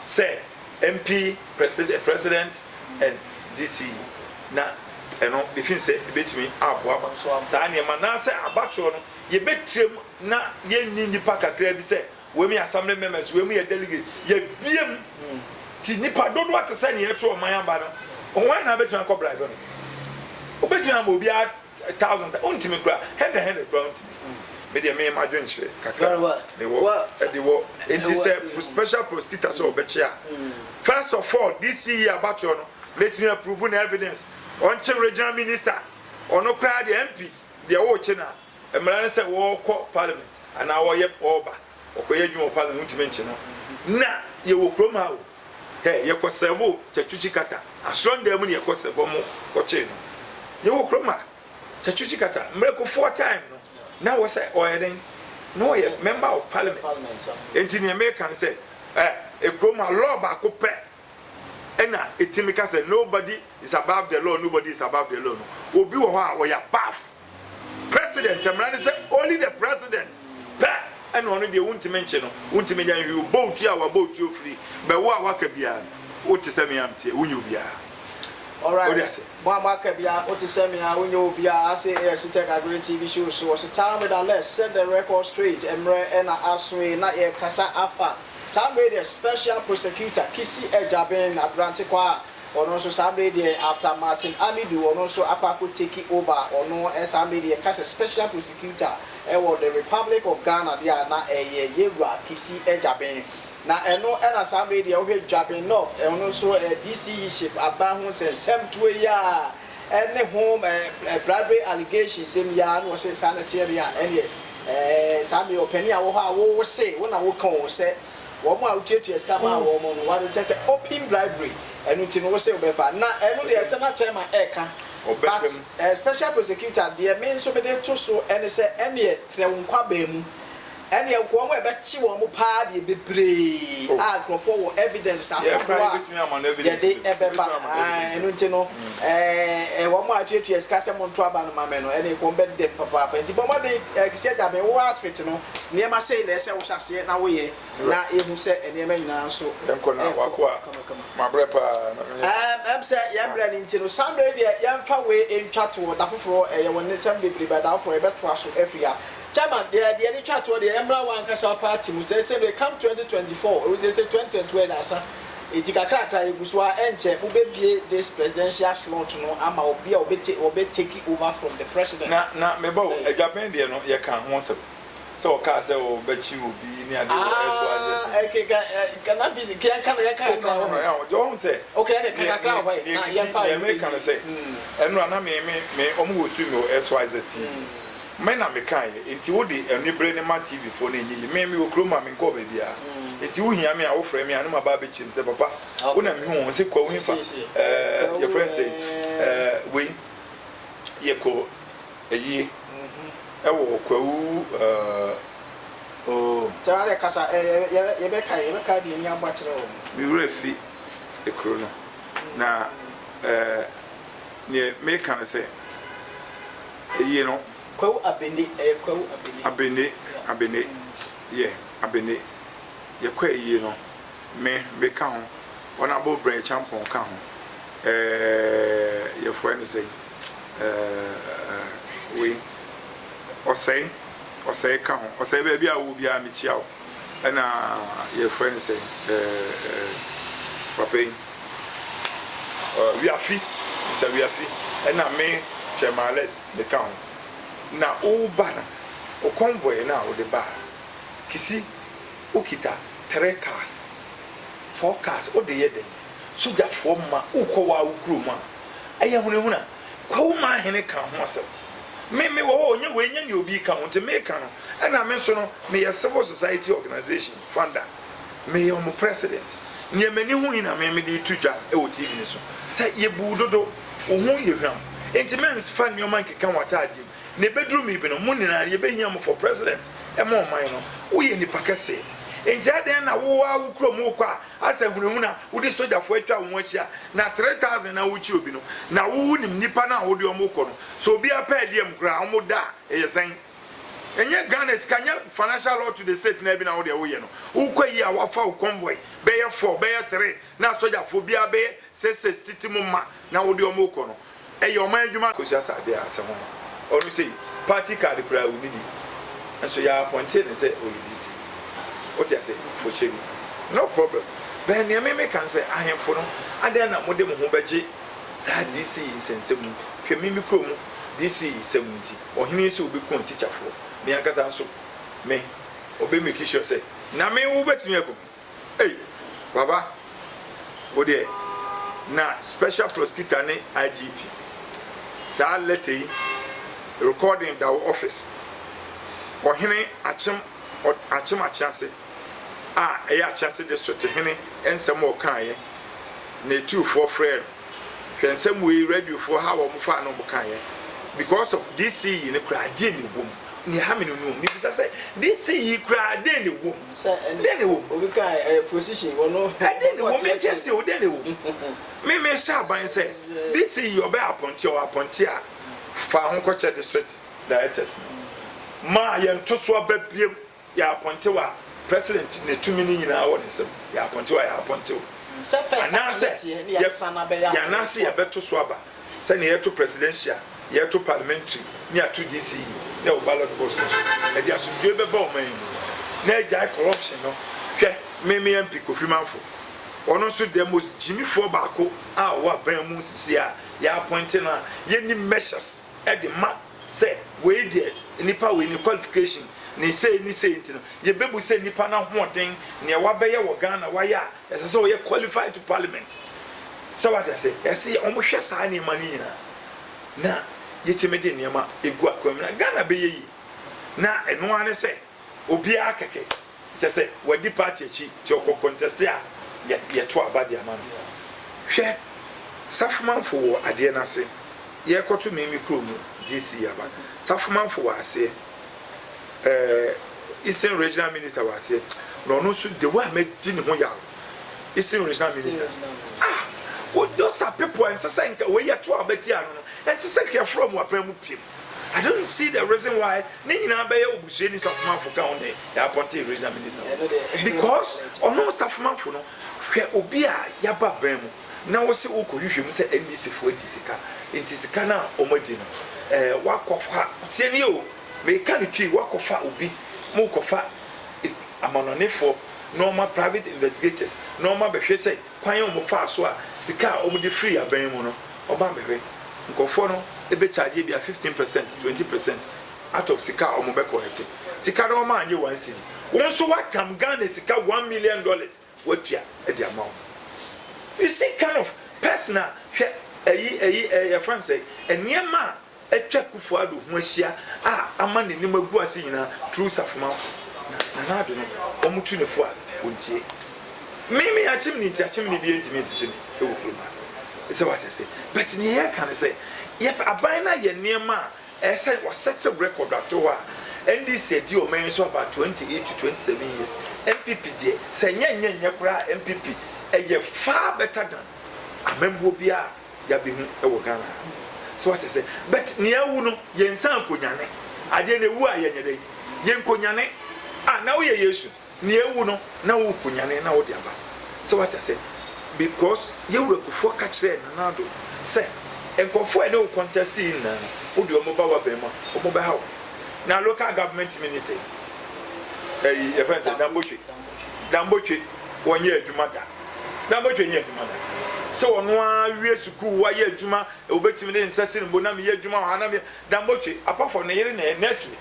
say MP president and DC na eno befin say betimi aboa sa ne ma na say abato no ye betrem na ye ni nipa kakra bi say we mi assembly members we mi delegates ye biem ti nipa dodo ate say ne ye to oman aba no onwan na betimi akobra be no obetimi am obi 1000 ontimi kra hand ground me dey me ma dwen chire kakra me wo e wo enti say special prosecutor so obechia first of all this year about you no let me approve the evidence on chief regional minister ono kra the MP the wo chi na emra say wo ko parliament and now ye oba okoye dwuma parliament mentchi no na ye wo kroma wo he ye ko servo chachuchi kata asron dem ne ye ko servo mo ko chi no ye wo kroma chachuchi kata mreko 4 time no now we say oyeden no ye member of parliament enti ne me kan say a kroma law ba ko pe ena etimika say nobody is above the law, nobody is above the law no obi wo ha wo ya above president emrani say only the president pa and one dey wuntime nche no wuntime jan wi boat ya wa boat you free be wo awaka bia wo te se me amtie wunyu bia. All right. Mama Kabia, Otisemia, Unyobia, I say, Sitek Agri TV show. So, was a time with a less set the record straight. Emre and Aswe, not yet Kasa Afa. Somebody, a special prosecutor, Kisi Ejaben, Abrantikwa, or also somebody after Martin Amidu, or also Apaku take it over, or no, and somebody, a special prosecutor, or the Republic of Ghana, they are not a Yera, Kisi Ejaben. Na eno ena samre dia wo hwadwabe north eno so DC ship aba ho se sem to ya ene home bribery allegations sem ya no se sanitary ya ene sami opani a wo ha wo se wo na wo kan wo se wo mo a utuatu escama wo mo no wa de se open bribery eno ti no wo se obefa na eno de se na chairman eka but special prosecutor de me so be de to so ene se ene tre nkwa ba mu and you come where bet you want party be brave. Ah, go forward evidence. Yeah, they and no, one more to discuss a montraba no mameno, and you come bet them papa. And the moment they said that me what fit no, near my say, let's say, we shall see it now. We now, you said, and you may now so. My brother, I'm saying, young Brennan, somebody, young far away in chat to what for a one assembly, but out for a better trust every year. Chairman, the any chat to the Emra One Castle Party, they say they come 2024, they say 2020, it is a character, it was why enter, who be this presidential slot to know, Ama or be taking over from the president. Now, maybe a Japan, you know, you can't once. So, Casa or bet you will be near the cannot visit, can't don't say, okay, I can say, and run a may almost do your SYZ. Men are mekai, it would be a new brain in my TV for any maybe will groom and go baby. It you hear me, I offer me, and my baby chips, papa. When I'm home, say, call him, your friend say, we, ye call a year. Oh, Charlie Casa, Yebeka, the young bachelor. We refi a chrono. Now, near me can I say, you know. Abende, yeah, Abende. Ye quay, you know, me count one about brain champion count. Your friend say, we or say count, or say, baby, I will be a Michel. And your friend say, Papa, we are fit, so we are fit, and I may chairman less the count. Na o bana o convoy na o de ba kisi okita 3 cars 4 cars o de yede soja forma o ko wa ukru ma aya hunehuna ko ma hene kan ho asem me wo onye we nya ni obi ka wonte me ka no na me so no me civil society organization founder me your president nye mani hu ina me de tudwa e wo TV ni so say ye bu dodo wo hu ye hwam enti men's fan your man keka wata adim ne bedroom bi no mo nina ye behia mo for president e mo man no wo ye ni pakase enti aden na wo wa wo kro mo kwa asa hunhu na wo di soldier fo atwa wo ahia na 3000 na wo chi obi no na wo nim nipa na wo di o mo ko no so obi apa de am kra o mo da e ye san enye Ghana skanya financial law to the state na bi na wo de wo ye no wo kwa yi a wa fa convoy be ye 4 be ye 3 na soldier fo bia be 6 titi mo ma na wo di o mo ko no e ye o man adwuma ko sia sa bia asem ho onu sei party card kra wo ni di enso ya appointed ne say ODC what you say for chemi no problem ben ne me can say ahemfo no adan na mo de mo ho beje sa DC sensemu hwemi mi krom DC semunti ohini se obi kon teacher for me akasa so me obi make sure say na me wo betimi akom hey baba wo de na special prosecutor ne IGP sa letter recording that office ohini achim achase eya achase district hene ensem o kan ye na 24 friend hwensem we radio for how o mfa no bo kan ye because of this in kra de ni wom ni ha me no ni bisa say this yi kra de ni wom de ni wom obi kan position wono de ni wom me chese o de ni wom me sha ban say this yi obe appoint a fa ho ko che district directors ma ye ntoso ababiem ya appoint wa president ne tumi ni nyina wo ne sem ya appoint wa ya appoint wo se first ya sana be ya na se ya beto so aba se ne yeto presidential yeto parliamentary ni atu DC ne o ballot box e dia so dwe be ba o man na ja corruption no hwe me MP Kofi Manfo ono so the most Jimmy for baako a wa ban mu sisi a ya appoint na ye ni measures e de ma say we dey nipa we ni qualification ni say ntino ye bebu say nipa na hoden ne wa beye wo Ghana wa ya ese say we qualified to parliament so what I say ese omo hwe sa ni mani nyina na yetime de niama egu akwam na Ghana beye yi na eno ane say obi akeke je say wadi party chi ti okọ contest a ye to abade ama no hwe Safumanfo wo ade na se ye koto memi krom DC aba Safumanfo wo ase Eastern Regional Minister was here. No, so the way I made Dini Hoya, Eastern Regional Minister. What those are people and saying, we are 12 Betiano, and second from what Pim. I don't see the reason why Nina Bay Obushini Safman for County, the appointed Regional Minister. Because, or no Safman for no, where Obia Yaba Bemu. Now, see Oko, you say NDC for Tisika, in Tisicana or Medina. Walk of her, Senio. Me can ki work of obi mo kofa amanone for normal private investigators normal be hwe say kwan o mo fa so a sika o mo de free aban mu no oba bebe nkofo no e be charge bia 15% 20% out of sika o mo be collect sika no ma anye 1 cedi won so watam Ghana sika $1 million watua e de amount you see kind of personal hwe friend say eniema etwa Kufuado ho ahia ama ne nim agu ase nyina true Safumanfo na ado no omutu ne fo a ontie mimi achim ni bi entime sisi me e wo kloma say what I say but ne here can say yep aban na ye niema e say was set a record ato a NDC di o men so about 28 to 27 years MPP die say nya kura MPP e ye far better than amembo bia ya be hu e wo Ghana. So what I say, but near uno, yen san kunyane. I didn't woo a yen yen kunyane. Now ye yesu. Near uno, now kunyane, now diaba. So what I say, because you will go catch and another. Say, and go for no contest in Udio Mobile Bema, or mobile. Now local government minister. If I said Dambochi, 1 year to matter. Dambochi, year to matter. So no we school why adwuma e obetimi de nsase no na me adwuma hana me Dambochi apart from ne yere na Nestle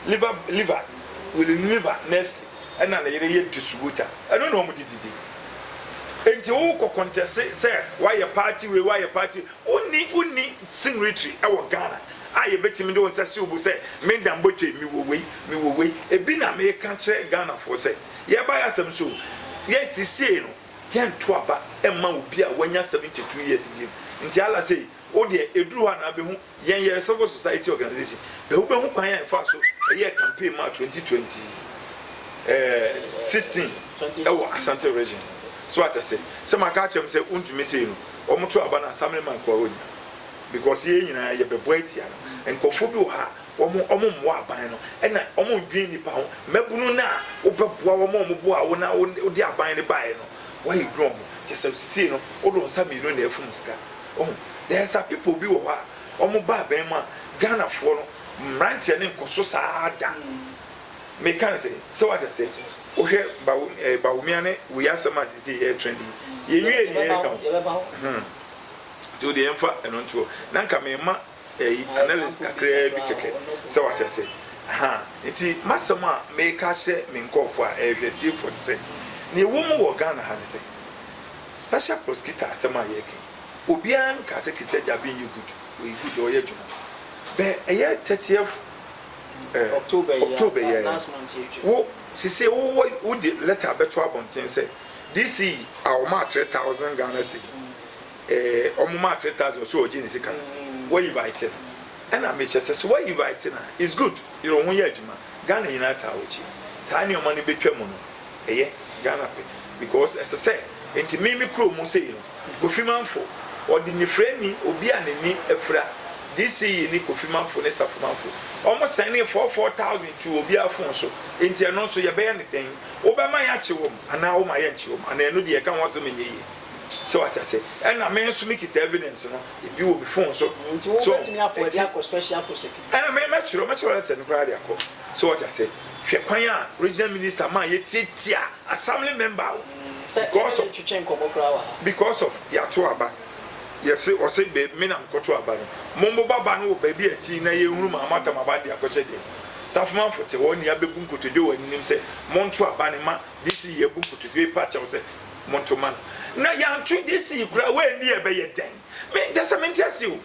liver Nestle and na yere ye distributor I don't know what did enti wo ko contest say why your party we why your party uni signatory e wo Ghana aye betimi de won say obu say me dan botwe mi wo we ebi na me ka kire Ghana for say ye ba ya asem so ye sisi no ye nto aba e ma obi a wanya 72 years bi nti ala say o de eduru ha na be hu ye civil society organization be hu kwan ya fa so ye campaign ma 2020 16 ewo Asante region so what I say some catch them say untumi say no omoto aba na assembly man kwa onya because ye nyina ye be boatia no enkofo bi wo ha omo mo aban no na omo ndwen nipa ho mabunu na obeboa omo bo a wo na wo di aban ne bae no why you grow just say no odo nsa mi no na efum sika oh there are people bi wo ha omo ba ban ma Ghana fo no mrantie ne nkoso saa da me can say so what I say ohwe bawumiane we asema sisi trendy ye wie ne ka to the emfa eno nto na nka me ma analyst kakra bi keke so what I say enti masama me ka hye me nkofo a ehweti for say ne wo mu wo Ghana ha ne say special prosecutor asema ye ke obian ka se kise jabe nyi good we good o ye juma be eye 30th October last month wo she say wo the letter beto abonten say this our ma 3000 Ghana cedi omo ma 3000 so oji ni sika wo invite and I make say so what invite na is good you know when you adwuma Ghana United awochi sa ni o ma ni betwa mu no Ghana pe because as I say enti me kro mu say no Kofimanfo odi ni frame obi anani afra this ni Kofimanfo ne Safumanfo almost sending 4,000 to obi afon so enti eno so ye be ne den obema ya chewom ana o ma ya chewom ana eno de ye kan wose menye ye so what I say and na me so make it evidence no e bi wo be phone so so betimi afọ dia ko special prosecutor and me chiro let ten crowd akọ so what I say hwe kwan a regional minister man ye titia assembly member because of ya to aba yes o say be me na mkoto aba no mombo baba no ba bi ati na ye huru ma mata ma ba dia ko chede Safumanfo te woni ya bebu nkotodwe wani nim se monto aba ne ma this ye bu nkotodwe pa cha se monto man na ya ntu this kura we ni e be ye den me just me ntasi o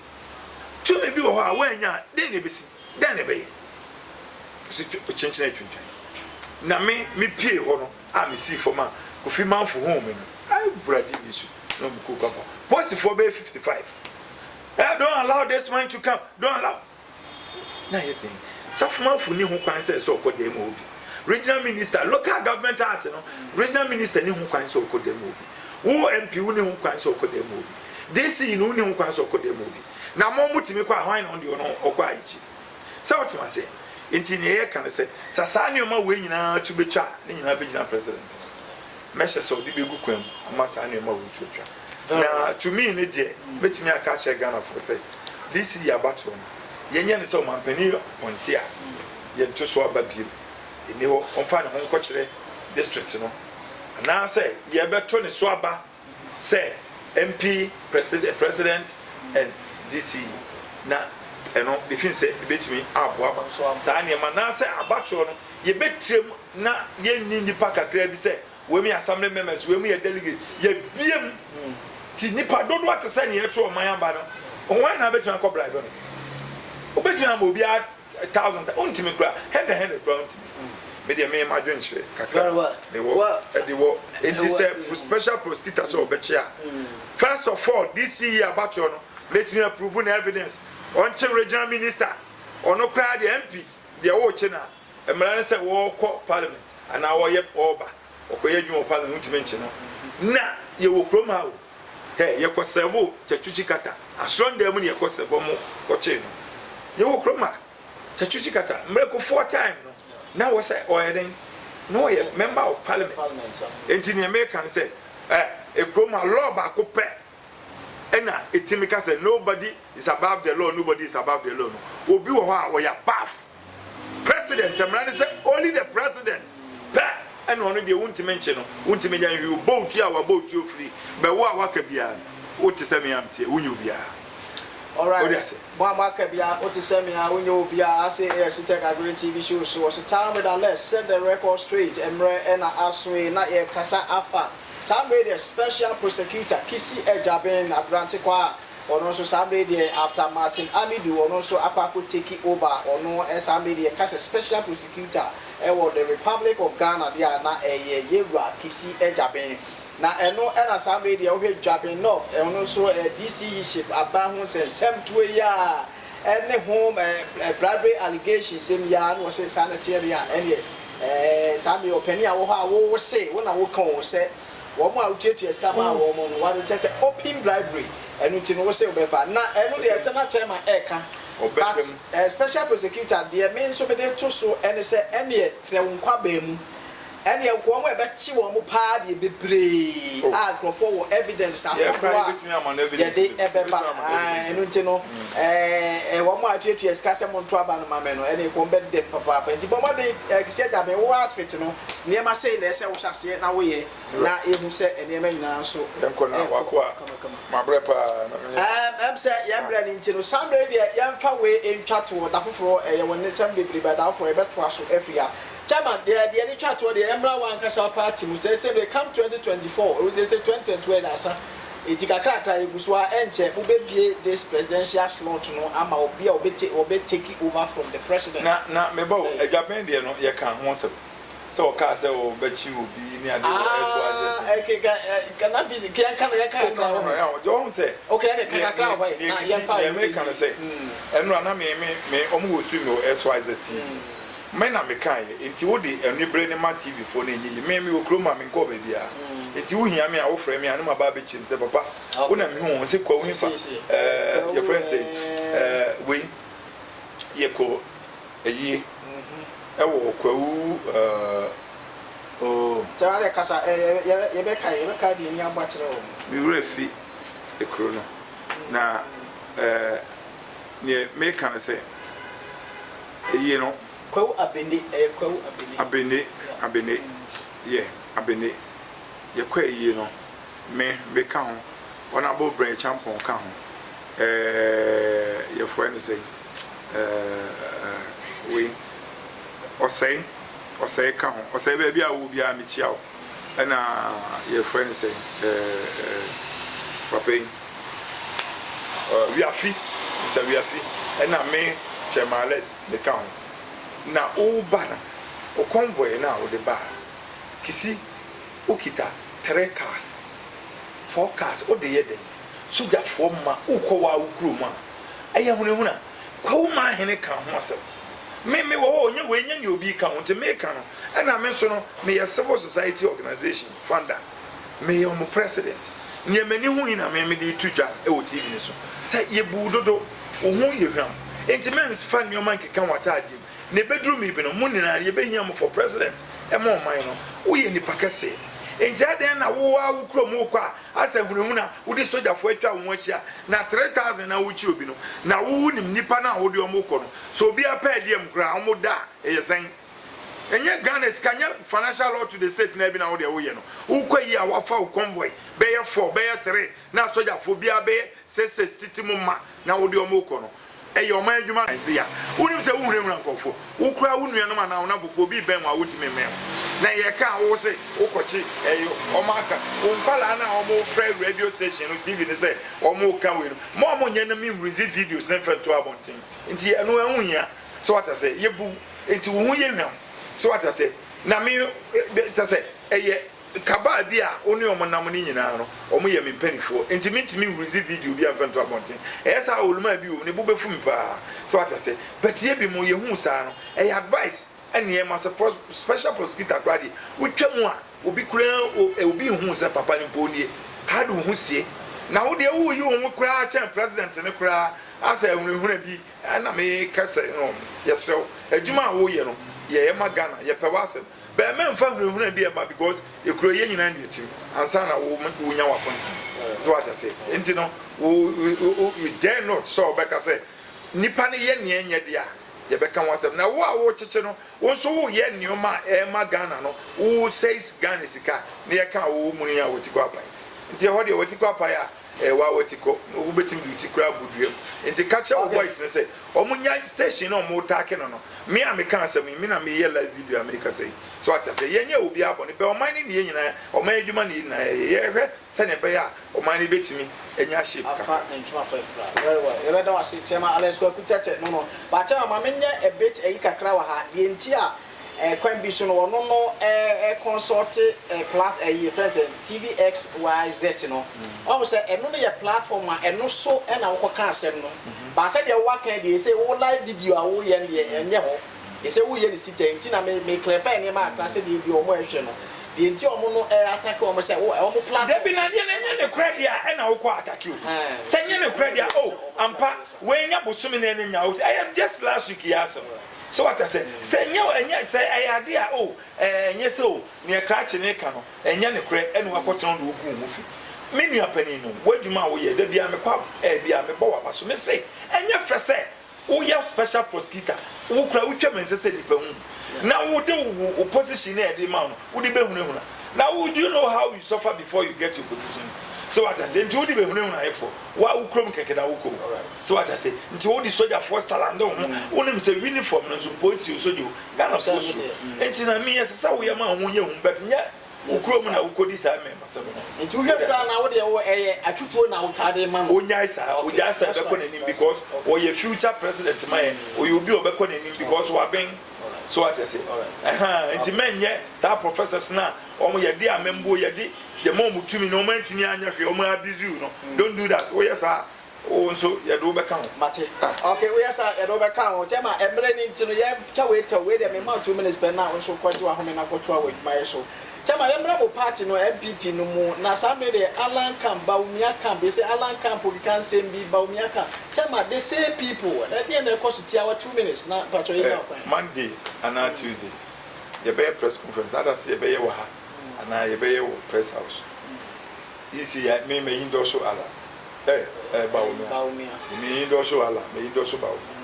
to me bi wo ha wa nya den ne bisi den ne be ye si chenchene twintwan na me pie ho no a me si for ma Kofimanfo home no I brady bisu no mko papa post for be 55 don't allow this man to come don't allow na yet Safumanfo ni ho kwan say so okodem obi regional minister local government act no regional minister ni ho kwan say okodem obi wo MP wo ni ho kwan say okodem obi DC no ni ho kwan say okodem obi na mo mutimi kwa hwan na on de no okwa ayi so what ma say enti ne ye kan say sasa ni o ma we nyina tu betwa ni nyina be nyina president mesha so di begu kwam ma sa ni o ma we tu betwa na to me ne de betimi aka che Ghana for say this year battle yenye ne so mampani pontia ye nto so ababiem eni ho onfa ne ho nkokire district no na say ye beto ne so aba say MP president and DC na eno befin say betimi aboaba sa ne ma na say abato no ye betrem na ye nni nipa kakra bi say we me assembly members we me delegates ye biem ti nipa dodo atese ne ye to o man aba no onwa na betimi akobra ibe no obetimi am obi 1000 untimi kra 100 kra untimi me dey me ma dwen chire kakra me wo e wo it is a special prosecutor so obechia first of all this year about no betimi approve na evidence on che regional minister ono kra the MP the wo che na emra say wo ko parliament ana wo ye oba okoye dwuma parliament untimi nche no na ye wo krom ha ye ko servo chachuchi kata asronda mu ne ye ko servo mo ko che no ye wo kroma chachuchi kata mreko 4 time no now was say oyeden no ye member of parliament enti ne American say e kroma law ba ko pe ena etimika say nobody is above the law nobody is above the law no obi wo ho a wo ya above president emrade say only the president pe ena ono de wuntime nche no wuntime jan wi boat ya wa boat yo free be wo a waka bia wo te say me amtie wunyu bia Alright. Mama Kabia, Otisemia, Unyobia, I say, Sitek Agri TV show. So, was a time with a less set the record straight. Emre and Aswe, not yet Casa Afa. Somebody, a special prosecutor, Kisi Ejaben, Abrantequa, or also somebody after Martin Amidu, or also Apaku take it over, or no, and somebody, a special prosecutor, and the Republic of Ghana, they are not a Yera, Kisi Ejaben. Na eno ena samre dia wo hwedwaben north eno so DC ship aban ho se sem to ya ene home Bradbury allegation sem ya no se sanitary ya ene samre opani a wo ha wo se wo na wo kan wo se wo mo a utuatu escapa wo mo no wa de say open bribery eno ti no wo se obefa na eno de se na chairman eka but special prosecutor de me so be de to so ene se ene tre nkwa ba mu and you come where Betty won't party be brave. I go for evidence. Yeah, they ever I don't know. One more to discuss among trouble and my men, and you come back them, papa. And the moment they said, I mean, what fit no near my say, they say, we shall see it now. We now, even said, and you may now so. My brother, I'm saying, young running to somebody, young far away in chat to what for a when somebody but out for a better trust every year. Chairman, the any chat to the Emra One Castle Party, who say they come 2024, who say 2020, it is a character who was who be this presidential slot to know, Ama or be taking over from the president. Now, maybe a Japan, you can't want to. So, Casa or bet you will be near the I cannot visit. Don't say, okay, I can say, and Rana may almost do your SYZ. Men are Mekai, into Woody and you bring my TV for me, maybe you grow my Minko, dear. If you hear me, I offer me, I'm a baby chim, say, Papa. When I'm home, say, call him, your friend say, win, ye call a year. Oh, Charlie Casa, Yabeka, in your bachelor. We refi a chrono. Now, near me can I say, you know. Quo abene, abene, yeah, abene. Ye quay, you know, me count on a boat brain champion count. Your friend say, we or say count, or say, baby, I will be a Michel. And your friend say, Papa, we are fit, so we are fit, and I may chairmanless the count. Na o bana o convoy na o de ba kisi okita 3 cars 4 cars o de yede soja fo ma ukowa ukru ma aya hunehuna kwa ma hene ka ho asem me wo onye we nya obi ka ho te me ka no na me so no me ya civil society organization founder me yo mo president nye mani hu ina me de tudwa e o TV ni so say ye budodo o hu ye hwam entimens fan yo man keka watadi ne bedroom ibi no mun na ye behia mo for president e mo man no wo ye nipa kase enja den na wo wa wo kro mo kwa asa hunhu na wo di soja fo atwa wo ahia na 3000 na wo chi obi no na wo nim nipa na wo di omo ko no so obi apa dem kra omo da e yesen enye Ghana skanya financial law to the state na bi na wo de wo ye no wo kwa yi a wa fa convoy be ye 4 be ye 3 na soja fo bia be 660 mo ma na wo di omo ko no eyo man adwuma nsia wonim se wo hurehura nkofo wo kura wo nua no ma na wo na fofo bi ben wa wotime me na ye ka wo se wo kochi eyo o maka wo mpala na o mo free radio station no TV ni se o mo ka we no mo nya na me receive videos na fa to abontin nti eno ehun ya so what I say ye bu nti wo hu ye nwam so what I say na me ta say eye kaba bia oni omo nam ni nyina no omo ye me panifo enti me receive video bia mfanto abonten esa oluma bi o ne bo befu mi pa so what I say but ye bi mo ye hu sa no e advice ene ye must special prosecutor grade wo twam a obi kura obi hu se papa ni ponie ka do hu sie na wo de wo yi wo kura cha president ne kura asa ehunehuna bi na me ka se no yeso adwuma wo ye no ye magana ye pewasem but men fa hurehura bi e ma because e kuro ye nyina ndi tim ansa na wo nya wa appointment so what I say enti no we dare not so beka say nipa ne ye ne enye dia ye beka wasem na wo a wo cheche no wo so wo ye neoma e ma Ghana no wo says Ghana sika ne ye ka wo munu ya wotiko apai nti ho de wotiko apai a wa wotiko wo betim du tikura budwem enti catch our voice ne say omunya session no mo take no me a me kan asem me na me ye live video America say so what say yenye obi abone be oman ni ye nyina oman adwuma ni na ye hwe se ne be ya oman ni betimi enya shape ka afa ntuma fra very well ye be da wase chema Alex Kwakutete no ba chema ma menye a bit eyi kakra wa ha de enti a kwan bi so no wono no consult friends TVXYZ no o say eno no ye platform a eno so na wo ka asem no ba say de wo kan de say wo live video a wo ye enye ho e say wo ye ni sita enti na me clarify ni ma class de bi o mo ehwe no de enti o mo no attack o mo say o mo platform de bi na de na credit a na wo ko attack you say nye credit ampa we nya bosumi na nya out I am just last week yaso. So what I say enya say ayade a enye so ne crack ne ka no enya ne kre ene wakoton do ogu mu fi me nua pani no wadwuma wo ye da bia me kwa bia me bo wa so me say enya fre say wo ye special prosecutor wo kra wo twa mense say nipa hu na wo de wo position e de ma no wo de behunehuna now do you know how you suffer before you get your position. So what I say, until the behunehuna for wa wo krom keke na wo ko. So what I say, until wo di soldier for salando wonim say uniform no so police soldier Ghana so so enti na me yes say wo ye ma ho nye hu but nya wo krom na wo kodi sa me masem no enti wo hwe bra na wo de wo atutuo na wo kade ma no onya isa be ko nanim because o ye future president man o you be obekọ nanim because wa ben. So what I say, enti menye sa professors na omo ye de amembo ye de the mom to me no man timi anya hwe omo abuse you no don't do that o yes o so ye do be kan mate okay we yes ye do be kan o chema emre ni ntino ye cha wait we de me ma 2 minutes per na o so kwaji wa home na kwoto a we my so chema emre mo party no MPP no mu na sambe de Alan Camp Baumia Camp they say Alan Camp we can say be Baumia Camp chema they say people at the end of course to our 2 minutes na patcho ye na Monday and Tuesday ye be press conference other say be ye wa ha ana ye be ye press house isi ya me indo so ala Baumia me indo so ala me indo so Baumia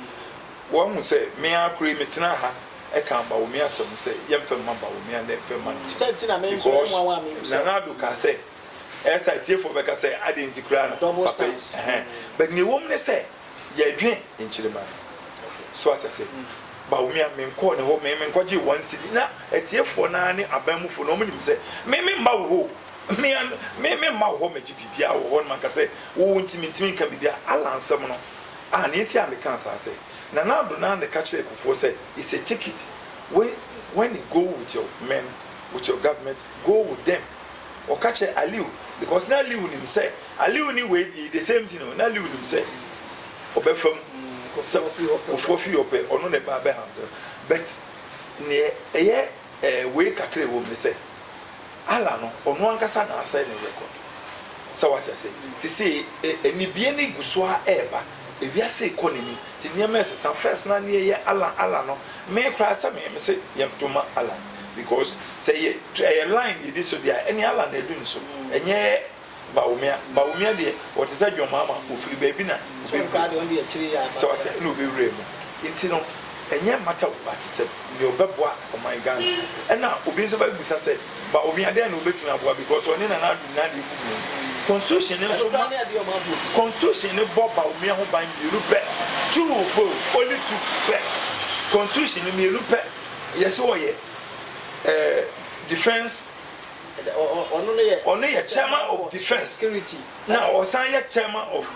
wo mu say me akuri metena ha e kan Baumia some say ye mfa ma Baumia na mfa man say tina me nso mo wa me na do ka say esa tie for be ka say identikra na double stance but ni wo me say ye dwen enchirema so what I say Baumia me nko ne ho me nkoje 1 city na etiefo na ne abamufo no mo nim say me mma wo ho me mma wo me bibia wo ho man ka say wo ntimi ka bibia ala nsem no a ne ti American say na do na the catch ekufo say it's a ticket when you go with your men with your government go with them or catch Aliu because na Aliu nim say Aliu ni we the same thing na Aliu nim say obefam ofofi ope ono ne ba handle but ne eye we kakre wo me say ala no ono ankasa na asai ne record so what I say sisi eni bie ni guso a eba ewiase economy ti niam esa first na ne ye ala no me kra sa me say yem toma ala because say ye line ye this so dia any ala na edu ni so enye Baumia de what is that your mama ofiri baby na so bad on the chiri ya so what no be real nti no enye matter of party say me obeboa o my god and na obi so ba bisa say Baumia de na obetumi aboa because oni na do na de ku constitution ne so constitution ne bo Baumia ho ban bi rupe two go only two pe constitution ne me rupe yes o ye defense only a chairman of defense security now or sign chairman of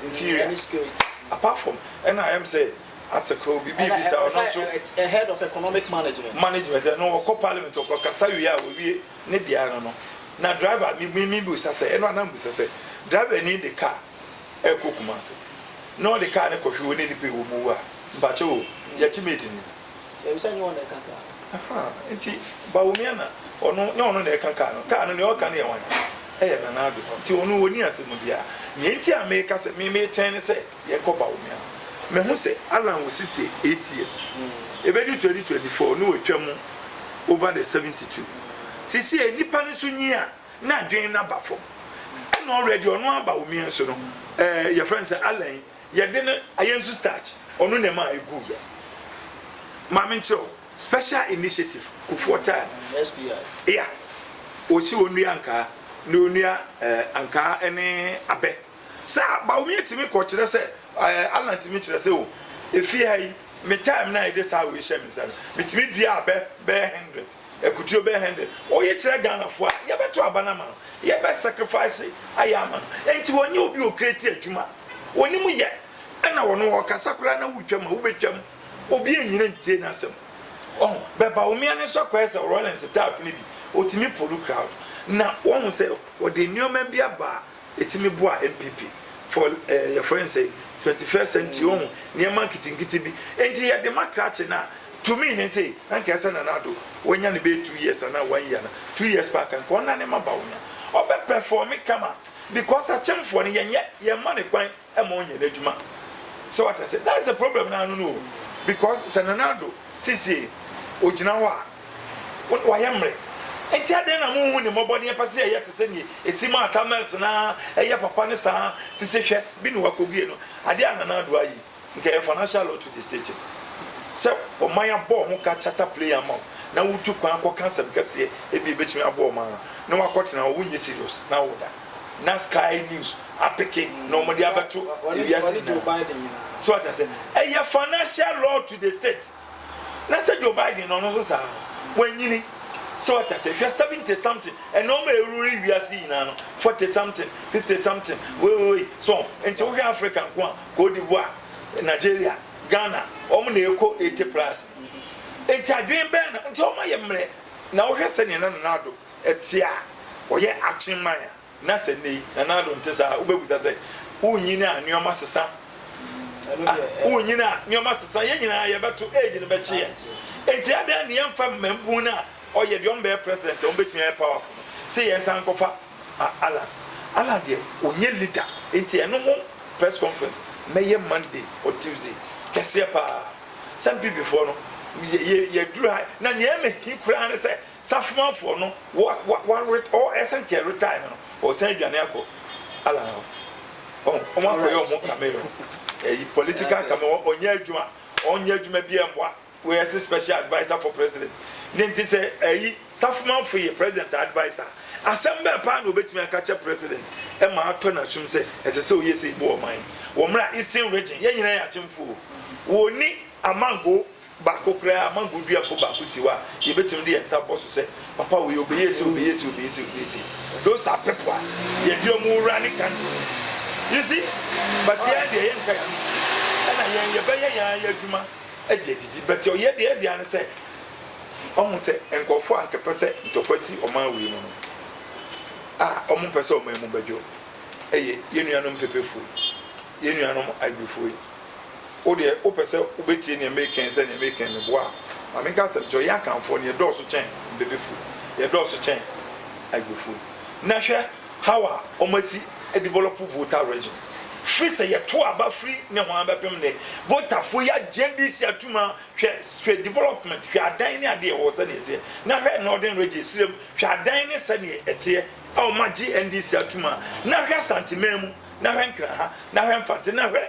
interior and security apart from and I am say article BBC also it's a head of economic management no ko parliament ko kasa wi a we ne dia no na driver me bu say no na bu say driver ni the car e ko kuma say no the car ne ko hwe ni pe wo mu wa ba che o ya chimate ni e bi say you want the car nti Baumia na ono na eka no no ne o ka na yawan na na do nti ono woni asemu bia ne nti America se me ten se ye ko Baumia me hu se Alan was 68 years ebedu 2024 no wetwam over the 72 sisi enipa no so nyi a na dwen na bafo and already ono Baumia so no your friend say Alan ye de no ayensu starch ono ne ma egu ya ma mencho special initiative kufuata SPI yeah osi onu yanka no nua anka ene abe sa ba omi etimi ko kire se Alan timi kire se o efi hai me time na ide sa we share me sa metimi dua abe be 100 ekutuo be 100 o ye kire Ghana fo a ye beto abana ma ye be sacrifice ayama enti wonye obi o create adwuma woni mu ye na wono wo kasa kura na wutwam wo betwam obi enyina ntie na asem oh beba omi ane so kwese Rollins tap ni bi otimi polu crowd na won say o de nneoma bi aba etimi boa MPP for your friends say 21st century on nneema kitingiti bi enti ye democrat na to me ne say anka say na nado wonya ne be 2 years na 1 year na 2 years back and ko na ne ma ba wonya obe perform kama because achemfo ne ye ma ne kwan e ma onye n'adwuma. So what I said, that's the problem now, no, because Sananado, Sisi, Ojinawa, Wayamre, and Tiadena Moon, the Mobody Passia, yet to send you a Sima Tamas na a Yapanesa, Sisi, Binuakogino, Adiana Nadwai, get financial law to the state. So, or Maya Bo, catch a play among. Now, we took Quanco cancer because it be between a bomber. No, I caught now, when you serious now that. Na Sky News apeke normally abatu so what I say a financial law to the state na say Joe Biden no so sa when yini so what I say 70 something and no me ruri wiase ina no 40 something 50 something wait so until we African Cote d'Ivoire Nigeria Ghana omo na eko 80 plus enti adwen ben until omo yemre na wo hwese ne na do etia oye action man na se nei na do ntesa ubebuza se unyina anoma sesa unyina anoma sesa ye nyina ye beto age ne beche ye enti ada ne yemfa mambu na oye de ombe president ombetumi e powerful se ye san kofa ala de onye leader enti eno ho press conference meye Monday or Tuesday kese pa some people before no ye duru na ne me kura ne se safuma for no what or SNK retire no o sen dwane akọ ala o mo akoye o mo camera political camera onye adwuma bi emwa we as special advisor for president nti say safuma for your president advisor assemble pa no betimi aka president e ma ato na sum say ese o yesi bo o man wo mra isin region ye nyina ya chemfu woni amango bako kra amango dua ko bako siwa ye betimi de ensa boss say papa we obeyesi those are people ye do mu running country you see but here dey yen kan na ye be ye adwuma agedidi but ye dey an say omo say enkofo ankepese ntokwasi oman we no omo pese oman mu badwo ye nuanom pepefu ye nuanom agbefu o de o pese o betie ne American say ne American me boa ameka say jo ya kanfo ne do so chen bebefu ye do so chen agbefu na hwe how omasi e develop voter region free say ye to aba free ne ho abepem ne voter fo ya gendis atuma hwe development hwe adan ne ade wo se ne tie na hwe northern region sirem hwe adan ne se ne etie o ma GNDC atuma na hwe santimemu na hwe nkra ha na hwe mfante na hwe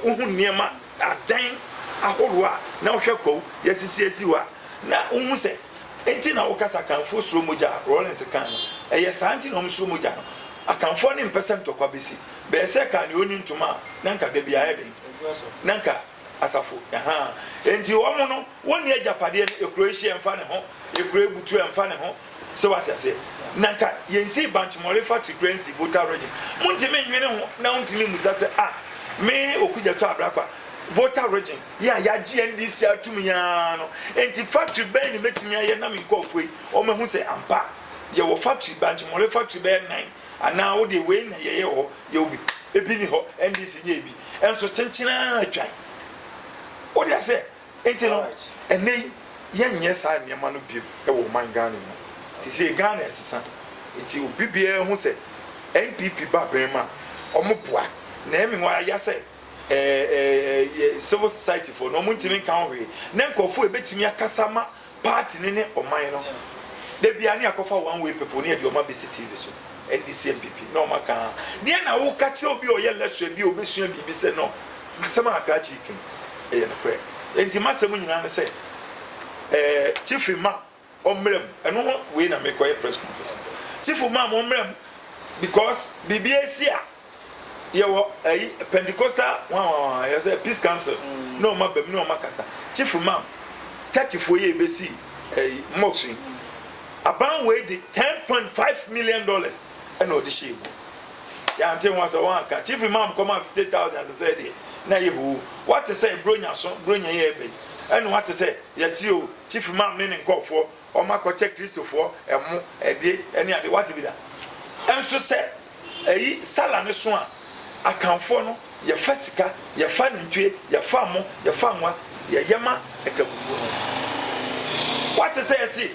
uhun niema adan ahoro a na hwe kwa yesisi wa na uhu se enti na wokasa kanfo suro moja Rollins kan eye santi no suro moja no akanfo ne percent okwa besi be se kan oni ntuma na nka da bia ebe na nka asafo enti wo mo no woni ajapade no Croatia mfa ne ho Ebutu mfa ne ho so what I say na nka yensi Banchimole factory currency voter region muntime nwene ho na untime musa se me okuja to abrakwa voter region ya GNDC atumi ya no enti factory ben ni metimi aye na me nkofo yi o me hu se ampa ye wo factory Banchimole factory ben 9 ana wo de we na ye ho ye obi ebi ni ho NDC nye ebi enso chenchina atwan o de say enti no ene ye nye sa niema no bi e wo man Ghana no ti say Ghana esesa enti obi bia hu se NPP ba ben ma omopoa na emi wa ya say civil society for no muntimi kan we na nkofo ebetimi akasama party ne oman no de bia ne akofa one way people ne de o ma be TV so NDC MPP no maka de na wo ka che obi o ye lecture bi obesua bibi se no asema aka chicken no pre enti masemu nyina ne se chief ma omrem eno ho we na me koye press conference chief man mo mrem because BBAC yewo Pentecostal yes peace council no ma bem no makasa chief man take for ye besi moxin aban we di $10.5 million and odi shey ya ante won say one ka chief imam come 50,000 say dey na ye who what to say bronya ye be and what to say yes you chief imam ne nkofo o ma ko check Christopher emo ede ene ade what be that enso say sala ne so a akanfo no ye fasika ye fa ntwe ye fa mo ye fa nwa ye yema ekabufu what to say see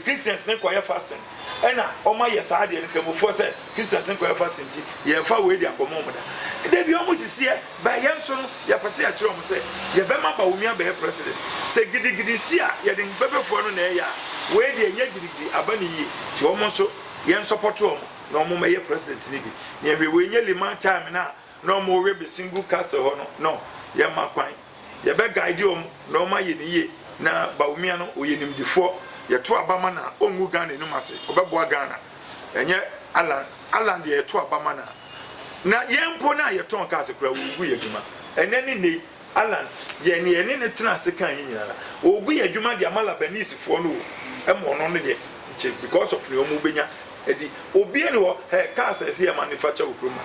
Christians ne koye fasting ena oma ye saade ne kabufu say Christians ne koye fasting ti ye fa we dia komo mo da de bi omo sisi ba ye nso no ye pese ya kire omo say ye be ma ba omia be president say gidigidi si a ye de bebefo no na ye ya we de nya gidigidi abani yi ti omo nso ye support omo no mo meye president ni bi ye hwe we nye liman time na no mo we be single castle ho no ye ma kwan ye be guide om no ma ye ni ye na baumia no oye nimdifo ye to abama na ongu Ghana enum ase obeboa Ghana enye alan de ye to abama na ye mpo na ye ton ka ase kura ogu ye djuma eneni ne alan ye ne tena ase kan yin nyina ogu ye djuma de amala Benin fo no emo no ne de because of ne omu benya edi obi ene wo car says here manufacture ukroma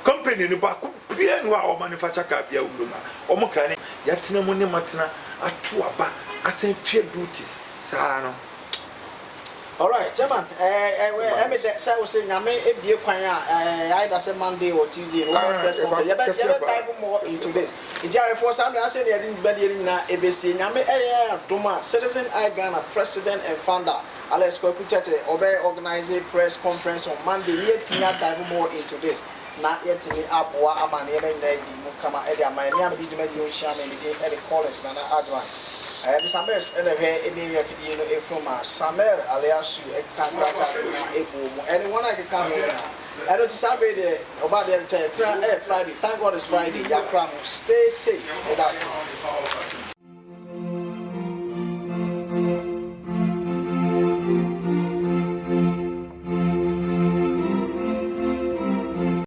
company no ba ko bia no a manufacture car bia ukroma omo kan ya tena mo ne matena atu aba asen twe duties saa no. All right, Chairman. Me say we say nyame ebie kwan a either say Monday or Tuesday. We dive more into this. Ijare for some I say they didn't be there na ebesi nyame Doma Citizen Eye Ghana president and founder Alex Kwekutete obe organize a press conference on Monday. We dive more into this. Na yetini aboa amane ebe na di mu kama e di amane na di djuma di o hia me di e di college na adwan Samuel ene he ebe ya fidie no e from Samuel aliasu e kan grata na e bo mu anyone I can come here I don't sabe de oba de Friday, thank God it's Friday. Ya kram stay safe. That's